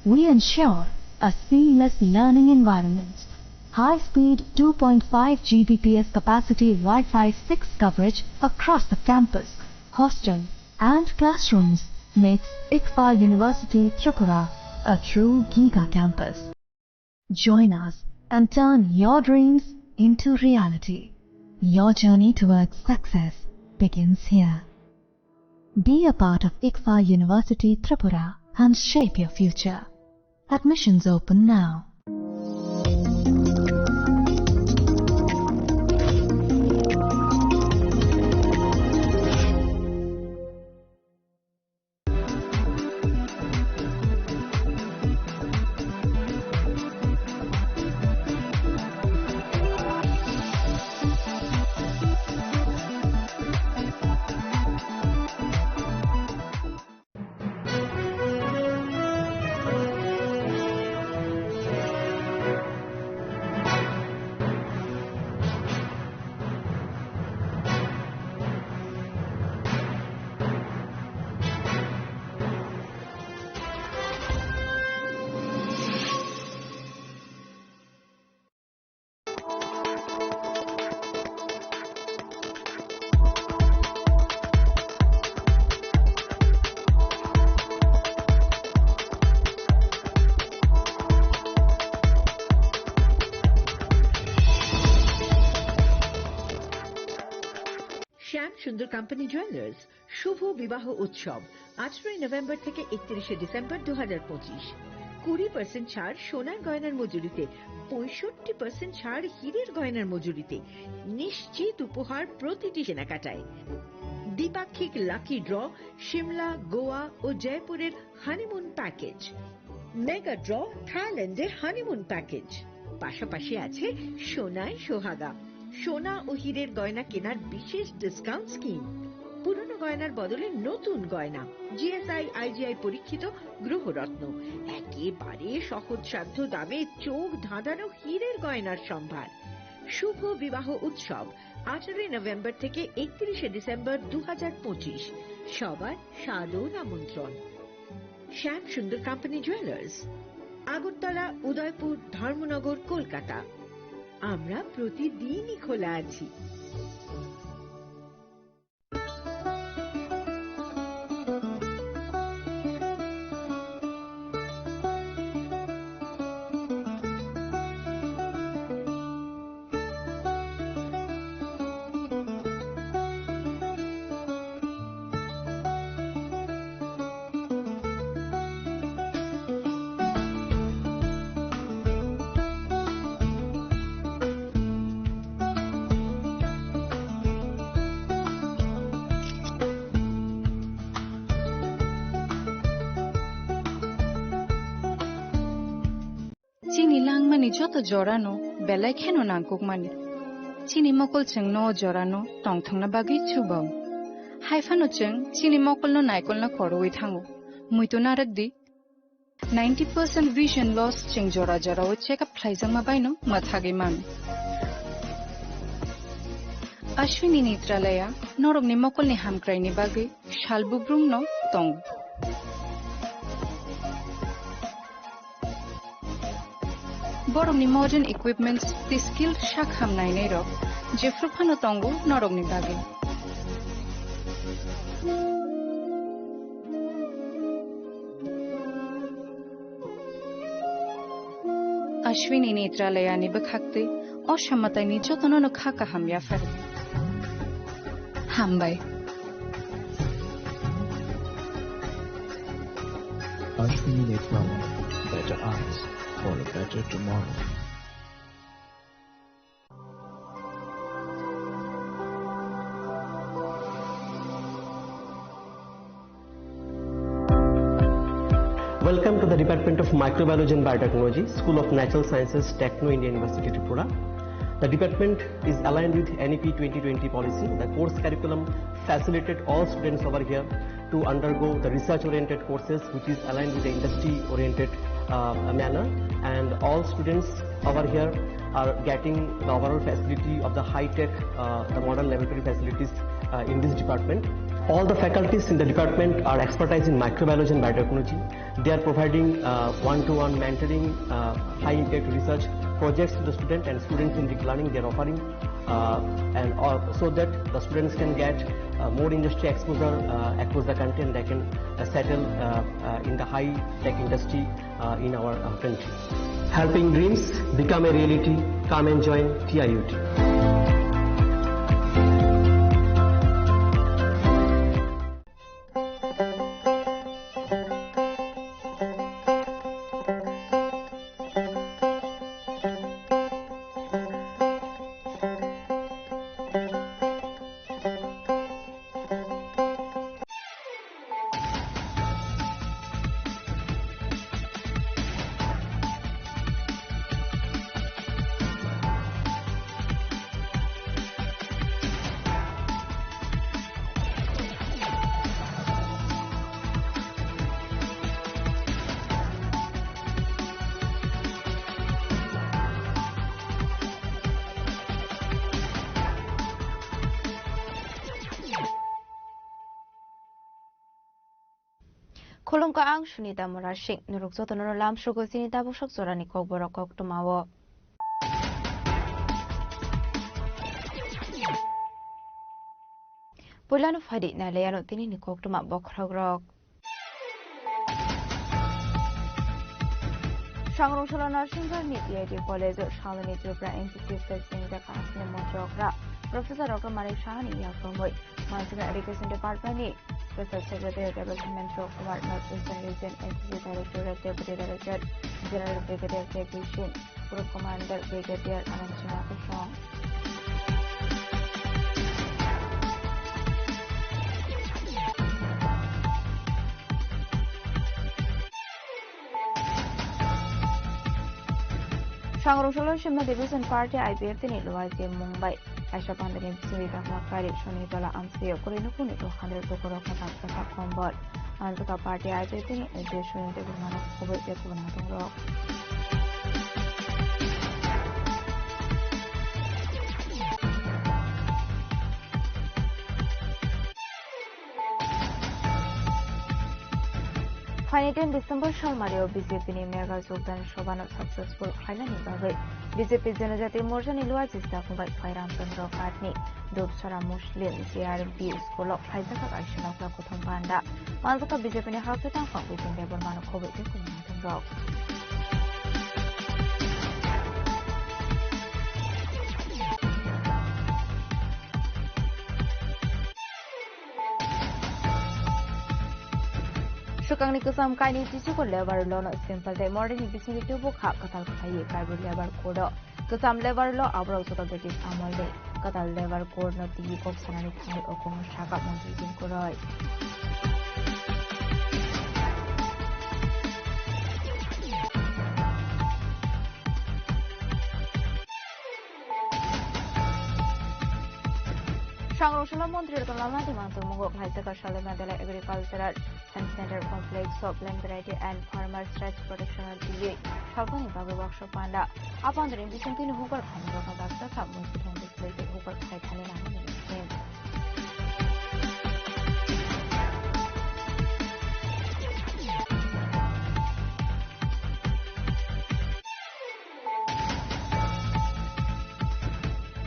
we ensure a seamless learning environment. High-speed 2.5 Gbps capacity Wi-Fi 6 coverage across the campus, hostel, and classrooms makes ICFA University Tripura a true Giga campus. Join us and turn your dreams into reality. Your journey towards success begins here. Be a part of ICFA University Tripura and shape your future. Admissions open now. শ্যাম সুন্দর company jewellers শুভ বিবাহ উৎসব 18 November থেকে 31 December 2025। 20% ছাড় সোনার গয়নার মজুরিতে, 65% ছাড় হীরের গয়নার মজুরিতে, নিশ্চিত উপহার প্রতিটি কেনাকাটায়। দ্বিপাক্ষিক লাকি ড্র, সিমলা, গোয়া ও জয়পুরের হানিমুন প্যাকেজ, মেগা ড্র, থাইল্যান্ডে হানিমুন প্যাকেজ। পাশাপাশি আছে সোনায় সোহাগা, সোনা ও হীরের গয়না কেনার বিশেষ ডিসকাউন্ট স্কিম। পুরনো গয়নার বদলে নতুন গয়না, জিএসআই আইজিআই পরীক্ষিত গ্রহরত্ন, একেবারে সহজসাধ্য দামে চোখ ধাঁধানো হীরের গয়নার সম্ভার। শুভ বিবাহ উৎসব 18 নভেম্বর থেকে 31 ডিসেম্বর 2025। সবার সাদর আমন্ত্রণ। শ্যাম সুন্দর কোম্পানি জুয়েলার্স, আগরতলা, উদয়পুর, ধর্মনগর, কলকাতা। আমরা প্রতিদিনই খোলা আছি। Chini langmani joto jorano belai kheno nangkukmani. Chini mokol cheng no jorano tongthangna bagi chubao. Haifano cheng chini mokol no naikol na koroi thango. Muito narakdi. 90% vision loss ching jora jora o check up thlaijang ma baino mathage man Ashwini Netralaya norok ni mokol ni hamkrai ni bagi shalbubrum no tong borok ni modern equipments the skill shak hamnai nei ro jefru phano tongo norok ni bagi Ashwini Netralaya ni bakhakte অসামাতাই নিজ তনন খাকা হামিয়া ফারে হামবাই Ashwini Netralaya, better eyes for a better tomorrow. Welcome to the Department of Microbiology and Biotechnology, School of Natural Sciences, Techno India University, Tripura. The department is aligned with NEP 2020 policy. The course curriculum facilitated all students over here to undergo the research-oriented courses, which is aligned with the industry-oriented manner. And all students over here are getting the overall facility of the high-tech, the modern laboratory facilities in this department. All the faculties in the department are expertise in microbiology and biotechnology. They are providing one-to-one mentoring, high-impact research projects to the student and students in deep learning. They are offering so that the students can get more industry exposure across the country and they can settle in the high-tech industry in our country. Helping dreams become a reality. Come and join TIUT. Kolong ka ang Sunita Morashik, nurukso to nurulam shugo sinita busok zorani kog borokok tumawo. Pulano fadi na layano tini ni kog tuma bokragrok. Shangrong Sholo Nursing Home TIT College Shalini Tripura NCC Testing the Kasne Mochokra Professor Dr. Marik Shahani Yakomoy Manchester Education Department Special Secretary Development Kumar Northeastern Region NCC Director Deputy Director General Brigadier Technician Group Commander Brigadier Anand Chinna Kushong Shangrong Sholo Shimla Division Party IPF tini luwaje Mumbai Aisha Pandani Bismillah Makari Shoni Dola Amsiyo Kurino Kunito 100 Bukoro Kata Kombol Anzuka Party IPF tini Edishun Degumana Kubo Dekuna Dongro Finally, December Shalmario BJP ni Mega Sultan Shobano successful Hailani Bagai BJP Janajati Morja ni Luwa Jista Kumbai Khairam Chandra Katni Dubsara Muslim CRP School of Haizaka Aishana Kutham Banda Manzuka BJP ni Hakitang Fakutin Debor Mano Kobe Dekuna Dongro Sukang ni kusam kai ni tisu ko lever lo no simple de modern ni bisni tu bu kha katal khai kai bu lever ko do kusam lever lo abro so to British amol de katal lever ko no ti ko sanani thai o ko shaka monti din ko roi Sangroshala Mantri Kalama Dimantu Mungo Haisaka Shalimandala Agricultural and Center Complex of Land Variety and Farmers' Rights Protection TV Shalpani Babu Workshop Panda upon the Vicentine Hooper Hamilton Doctor Kamus can display the Hooper Kaitalian.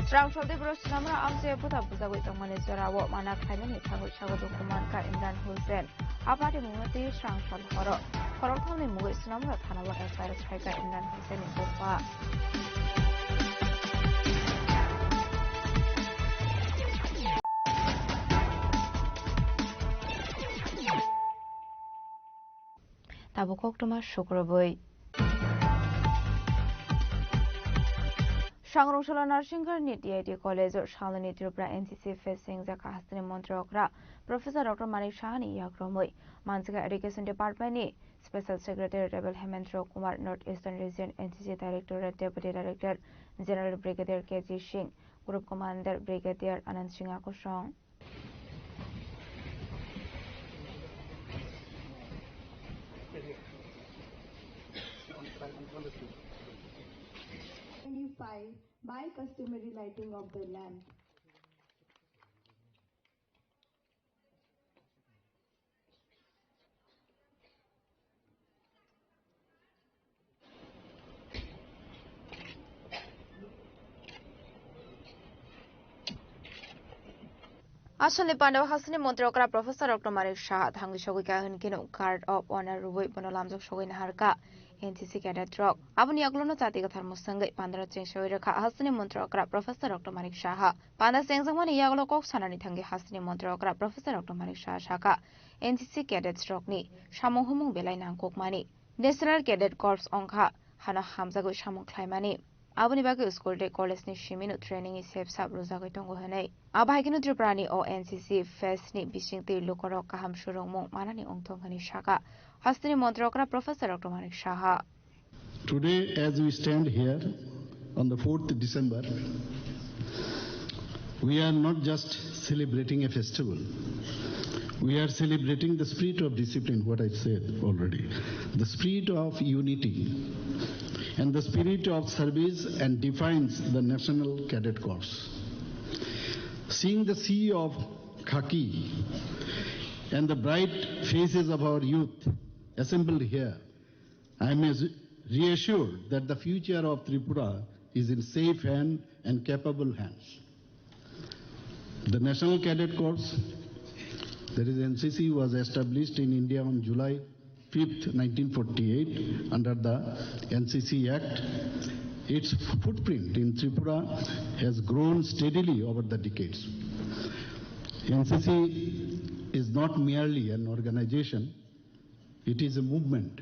Strong Shodi Bruce Namra Amse put up with the weight of Manisera, what Mana Kaimani Tango Chago Kumanka Imran Hussein. Apart Mumati, Strong Shot Horror. Horror Tony Muis Namra Tanawa as far as Hika Imran Hussein in Bofa. Tabukok to my sugar boy. Sangroshala Narshingar NIT College or Shalini Tripura NCC facing the Kastani Montrokra, Professor Dr. Manik Shahani Yakromoi, Mansika Education Department, Special Secretary Rebel Hemantro Kumar, Northeastern Region NCC Director, Deputy Director, General Brigadier KG Singh, Group Commander Brigadier Anand Singh Akushong. By customary lighting of the lamp. Ashanli Pandava Hasani Montrokra Professor Dr. Manik Shah Hangi Shogika Hunkino Card of Honor Ruby Bonolamzo Shogin Harka NCC Cadet Rock Abun Yaglono Tatika Thermosangai Pandra Ching Shoiraka Hasani Montrokra Professor Dr. Manik Shah Panda Sengsamani Yaglo Kok Sanani Tangi Hasani Montrokra Professor Dr. Manik Shah Shaka NCC Cadet Rock Ni Shamohumung Belai Nangkok Mani National Cadet Corps Onka Hana Hamzago Shamong Klaimani Abunibago School de College ni Shimino Training is safe sub Rosago Tongo Hane. Abahikino Triprani or NCC Fest ni Bishingti Lukoroka Ham Shurong Manani Ongtongani Shaka. Hastini Montrokra Professor Dr. Manik Shah. Today, as we stand here on the 4th December, we are not just celebrating a festival. We are celebrating the spirit of discipline, what I said already. The spirit of unity and the spirit of service and defines the National Cadet Corps. Seeing the sea of khaki and the bright faces of our youth assembled here, I am reassured that the future of Tripura is in safe hands and capable hands. The National Cadet Corps, that is NCC, was established in India on July 5th, 1948 under the NCC Act. Its footprint in Tripura has grown steadily over the decades. NCC is not merely an organization, it is a movement.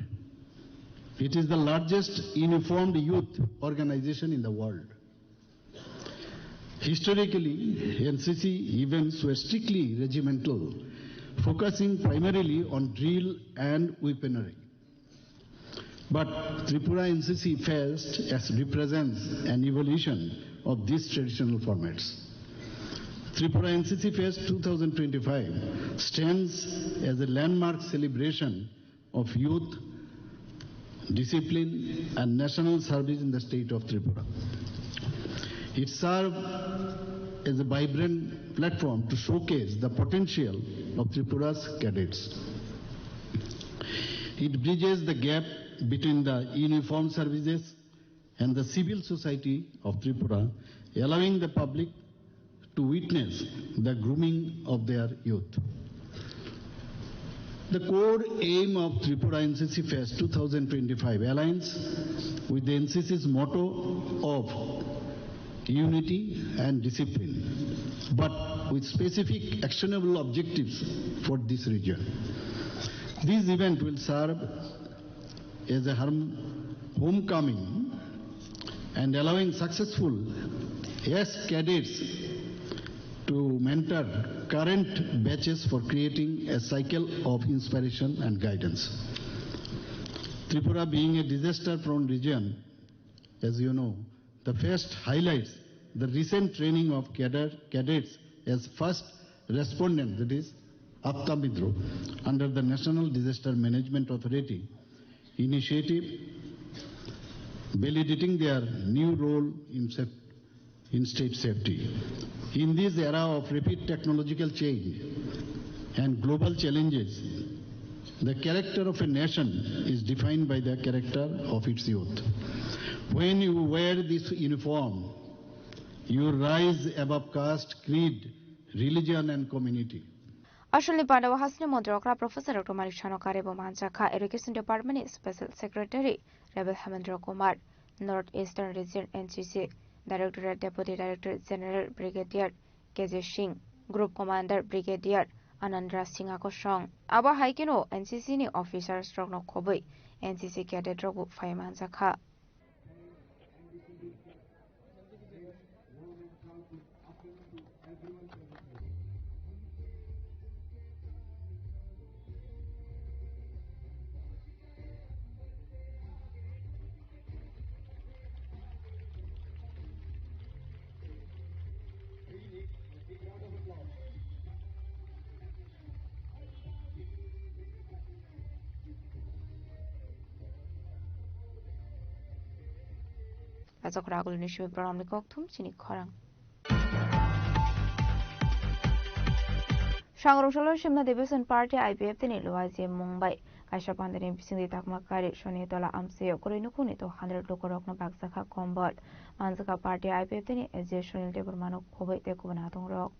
It is the largest uniformed youth organization in the world. Historically, NCC events were strictly regimental, focusing primarily on drill and weaponry. But Tripura NCC Fest represents an evolution of these traditional formats. Tripura NCC Fest 2025 stands as a landmark celebration of youth, discipline and national service in the state of Tripura. It serves as a vibrant platform to showcase the potential of Tripura's cadets. It bridges the gap between the uniformed services and the civil society of Tripura, allowing the public to witness the grooming of their youth. The core aim of Tripura NCC Fest 2025 aligns with the NCC's motto of unity and discipline, but with specific actionable objectives for this region. This event will serve as a homecoming and allowing successful cadets to mentor current batches for creating a cycle of inspiration and guidance. Tripura being a disaster-prone region, as you know, the fest highlights the recent training of cadets as first respondent, that is Apta Midro, under the National Disaster Management Authority initiative, validating their new role in state safety. In this era of rapid technological change and global challenges, the character of a nation is defined by the character of its youth. When you wear this uniform, you rise above caste, creed, religion and community. Ashali Pandawa Hasni Mondrokra, Professor Dr. Malik Chanokare Bomanchaka, Education Department Special Secretary, Rebel Hamendra Kumar, North Eastern Region NCC, Directorate Deputy Director General Brigadier Keje Singh, Group Commander Brigadier Anandra Singh Akosong, Aba Haikino, NCC ni officers strong no Kobe, NCC Cadet Robu Fireman Zaka. Azok Ragul Nishu Pramni Koktum, Chini Korang. Shangrosolo Shimna Division Party IPF Tini Luazi Mumbai, Kashapandan Sindi Takmakari, Shonitola Amseo, Korinukuni to 100 Lokorokna Baksaka Kombot, Manzaka Party IPF Tini, as usual Debormano Kobe Tekubanatung Rock.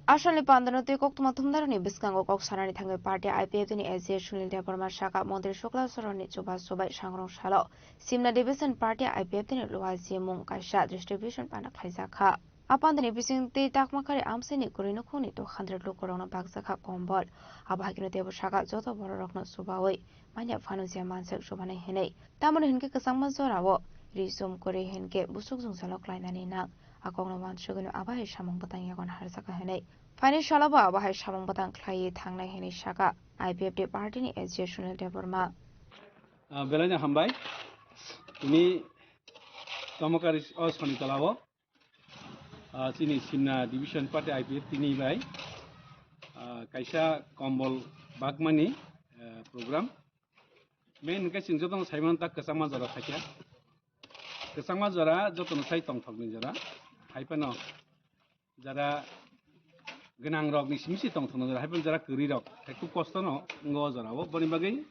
Ashali Pandanoti Koktumatumdarani Biskango Koksarani Tango Party IPF in Asia Shulin Deborma Shaka Monte Shukla Soroni Chuba Sobai Shangrong Shalo, Simna Division Party IPF in Luazi Mung Kasha Distribution Pana Kaizaka. Upon the Nibising the Takmakari Amsini Kurinukuni to 100 Lukorona Baksaka Kombol, Abakino Debo Shaka Zoto Borokno Subawi, Manya Fanusia Mansek Shubane Hene, Tamon Hinke Samazoravo, Risum Kore Henke Busuk Salok Lainanina. Akong Wan Sugan Abai Shamong Batang Yagon Harsaka Hene. Fine Shalaba Abai Shamong Batang Clay Tangna Hene Shaka. IPF de Party as usual Deborma. Belanya Hambai. Ini Tomakaris Osmani Talavo. Sini Simna Division Party IPF Tini Bai. Kaisa Kombol Bagmani program. Main Kaising Jotong Simon Tak Kasama Zara Takia. Kasama Zara Jotong Saitong Togni Zara. Haipano Zara Ganang Rock Nishimisi Tong Tono, Happen Zara Kurirok, Taku Costono, Ngozara, Bonibagi,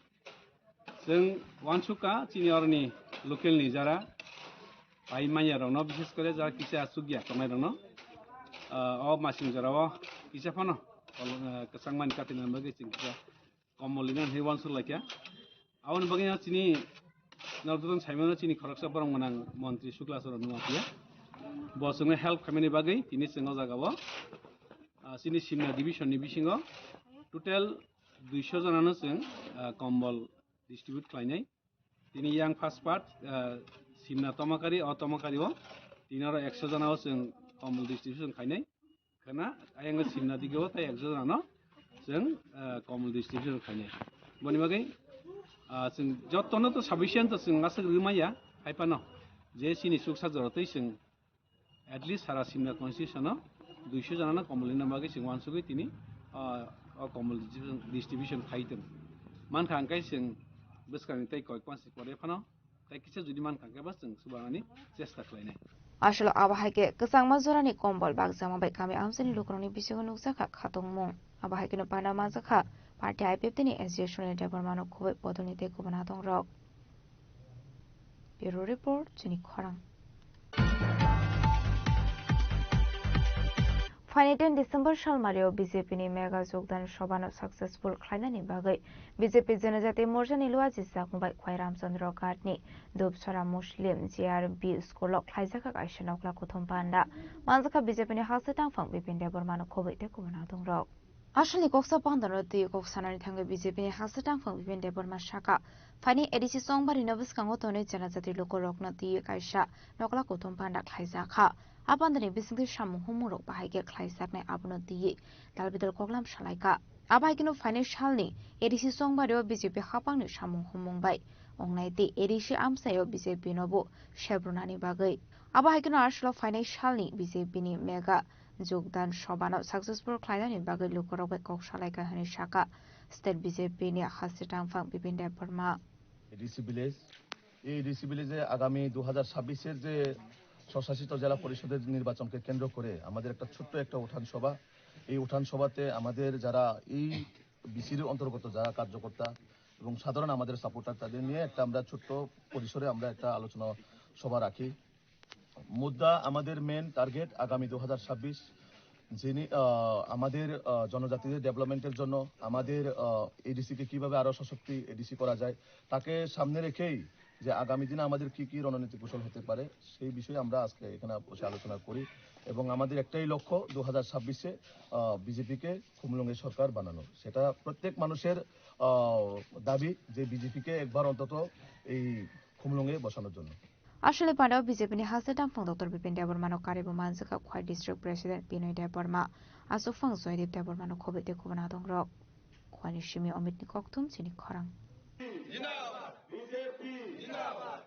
Sung Wansuka, Seniorni, Local Nizara, Aimaya, no business college, Kisha Sugia, Tomadono, all machines are Kisafano, Kasangman Katin and Baggage, Comolina, he wants to like ya. I want to begin at Sini Northern Simon Chini Koroksaparan, Monte Suklas or Nuapia. Bosong help community bagay tini singo jagawa sini simna division ni bisingo total 200 jana sing kombol distribute khlainai tini yang first part simna tomakari o tomakari o tinaro 100 jana sing kombol distribution khlainai kana ayang simna digo ta 100 jana sing kombol distribution khlainai boni bagay sing jottono to sufficient sing asag rumaya haipano je sini suksa jorotei sing at least Hara Simna Constitution, 200 jana Komolina Bagi sing Wansugi Tini, Komol distribution item. Man Kankai sing Biskan take Quansi Korepano, take it to the man Kankabas and Subani, just a clean. Ashalo Abahake, Kasang Mazurani Kombol Bagsama by Kami Amsani Lukroni Bisionusaka Katong Mong, Abahakino Panamazaka, Party IPF as usual Debormano Kobe Botoni Take Kubanatong Rock. Bureau Report, Chini Korang. Finally, December Shalmario BJP ni Mega Zogdan Shobano successful Klainani Bagay, BJP Zenazate Morjan Iluazisa by Kwairam Sandro Gartni, Dubsara Muslim, GRB School of Kaisaka Aishan of Lakotum Panda, Manzaka BJP ni Hasatang Fang Bipin Debormano Kobe Tekumanatong Rock. Ashali Koksa Panda the Koksanani Tanga BJP ni Hasatang Fang Bipin Deborma Shaka. Fani edisi song bari nabis kangotone Janazati Loko Rock not the Kaisha, Nokla Kotum Panda Kaisaka. Abandani bisingti samu humurok bahayge khlaisaknai abono diye dalbidal koklam salaika abahaigino financialni edisi songbario BJP hapangni samu humungbai ongnai te edisi amsayo BJP nobo shebrunani bagai abahaigino arslo financialni BJP ni mega যোগদান সবানো successful খাইদানি বাগৈ লুকরবে cock সালাইকা হানি শাখা state BJP নি হাসি টাংফাং বিপিন দেব Varma ADC village এই ADC ভিলেজে আগামী 2026 এর যে স্বশাসিত জেলা পরিষদের নির্বাচনকে কেন্দ্র করে আমাদের একটা ছোট্ট একটা উঠান সভা এই উঠান সভাতে আমাদের যারা এই বিসির অন্তর্গত যারা কার্যকর্তা এবং সাধারণ আমাদের সাপোর্টার তাদের নিয়ে একটা আমরা ছোট্ট পরিসরে আমরা একটা আলোচনা সভা রাখি মুদ্রা আমাদের মেন টার্গেট আগামী 2026 যিনি আমাদের জনজাতিদের ডেভেলপমেন্টের জন্য আমাদের এডিসিকে কিভাবে আরো সশক্ত এডিসি করা যায় তাকে সামনে রেখেই যে আগামী দিনে আমাদের কি কি রণনীতি কৌশল হতে পারে সেই বিষয়ে আমরা আজকে এখানে বসে আলোচনা করি এবং আমাদের একটাই লক্ষ্য 2026 এ বিজেপিকে খুমলুঙে সরকার বানানো সেটা প্রত্যেক মানুষের দাবি যে বিজেপিকে একবার অন্তত এই খুমলুঙে বসানোর জন্য আসলে পান্ডাও বিজেপি নি হাসি টাংফাং ডক্টর বিপিন দেব বর্মানো কারিবো মানসিকা খোয়াই ডিস্ট্রিক্ট প্রেসিডেন্ট বিনয় দেব বর্মা আসুফাং জয়দীপ দেব বর্মানো খবিতে খুবনা দংরক খোয়ানি সিমি অমিত নি ককথুম চিনি খরাং জিন্দাবাদ বিজেপি জিন্দাবাদ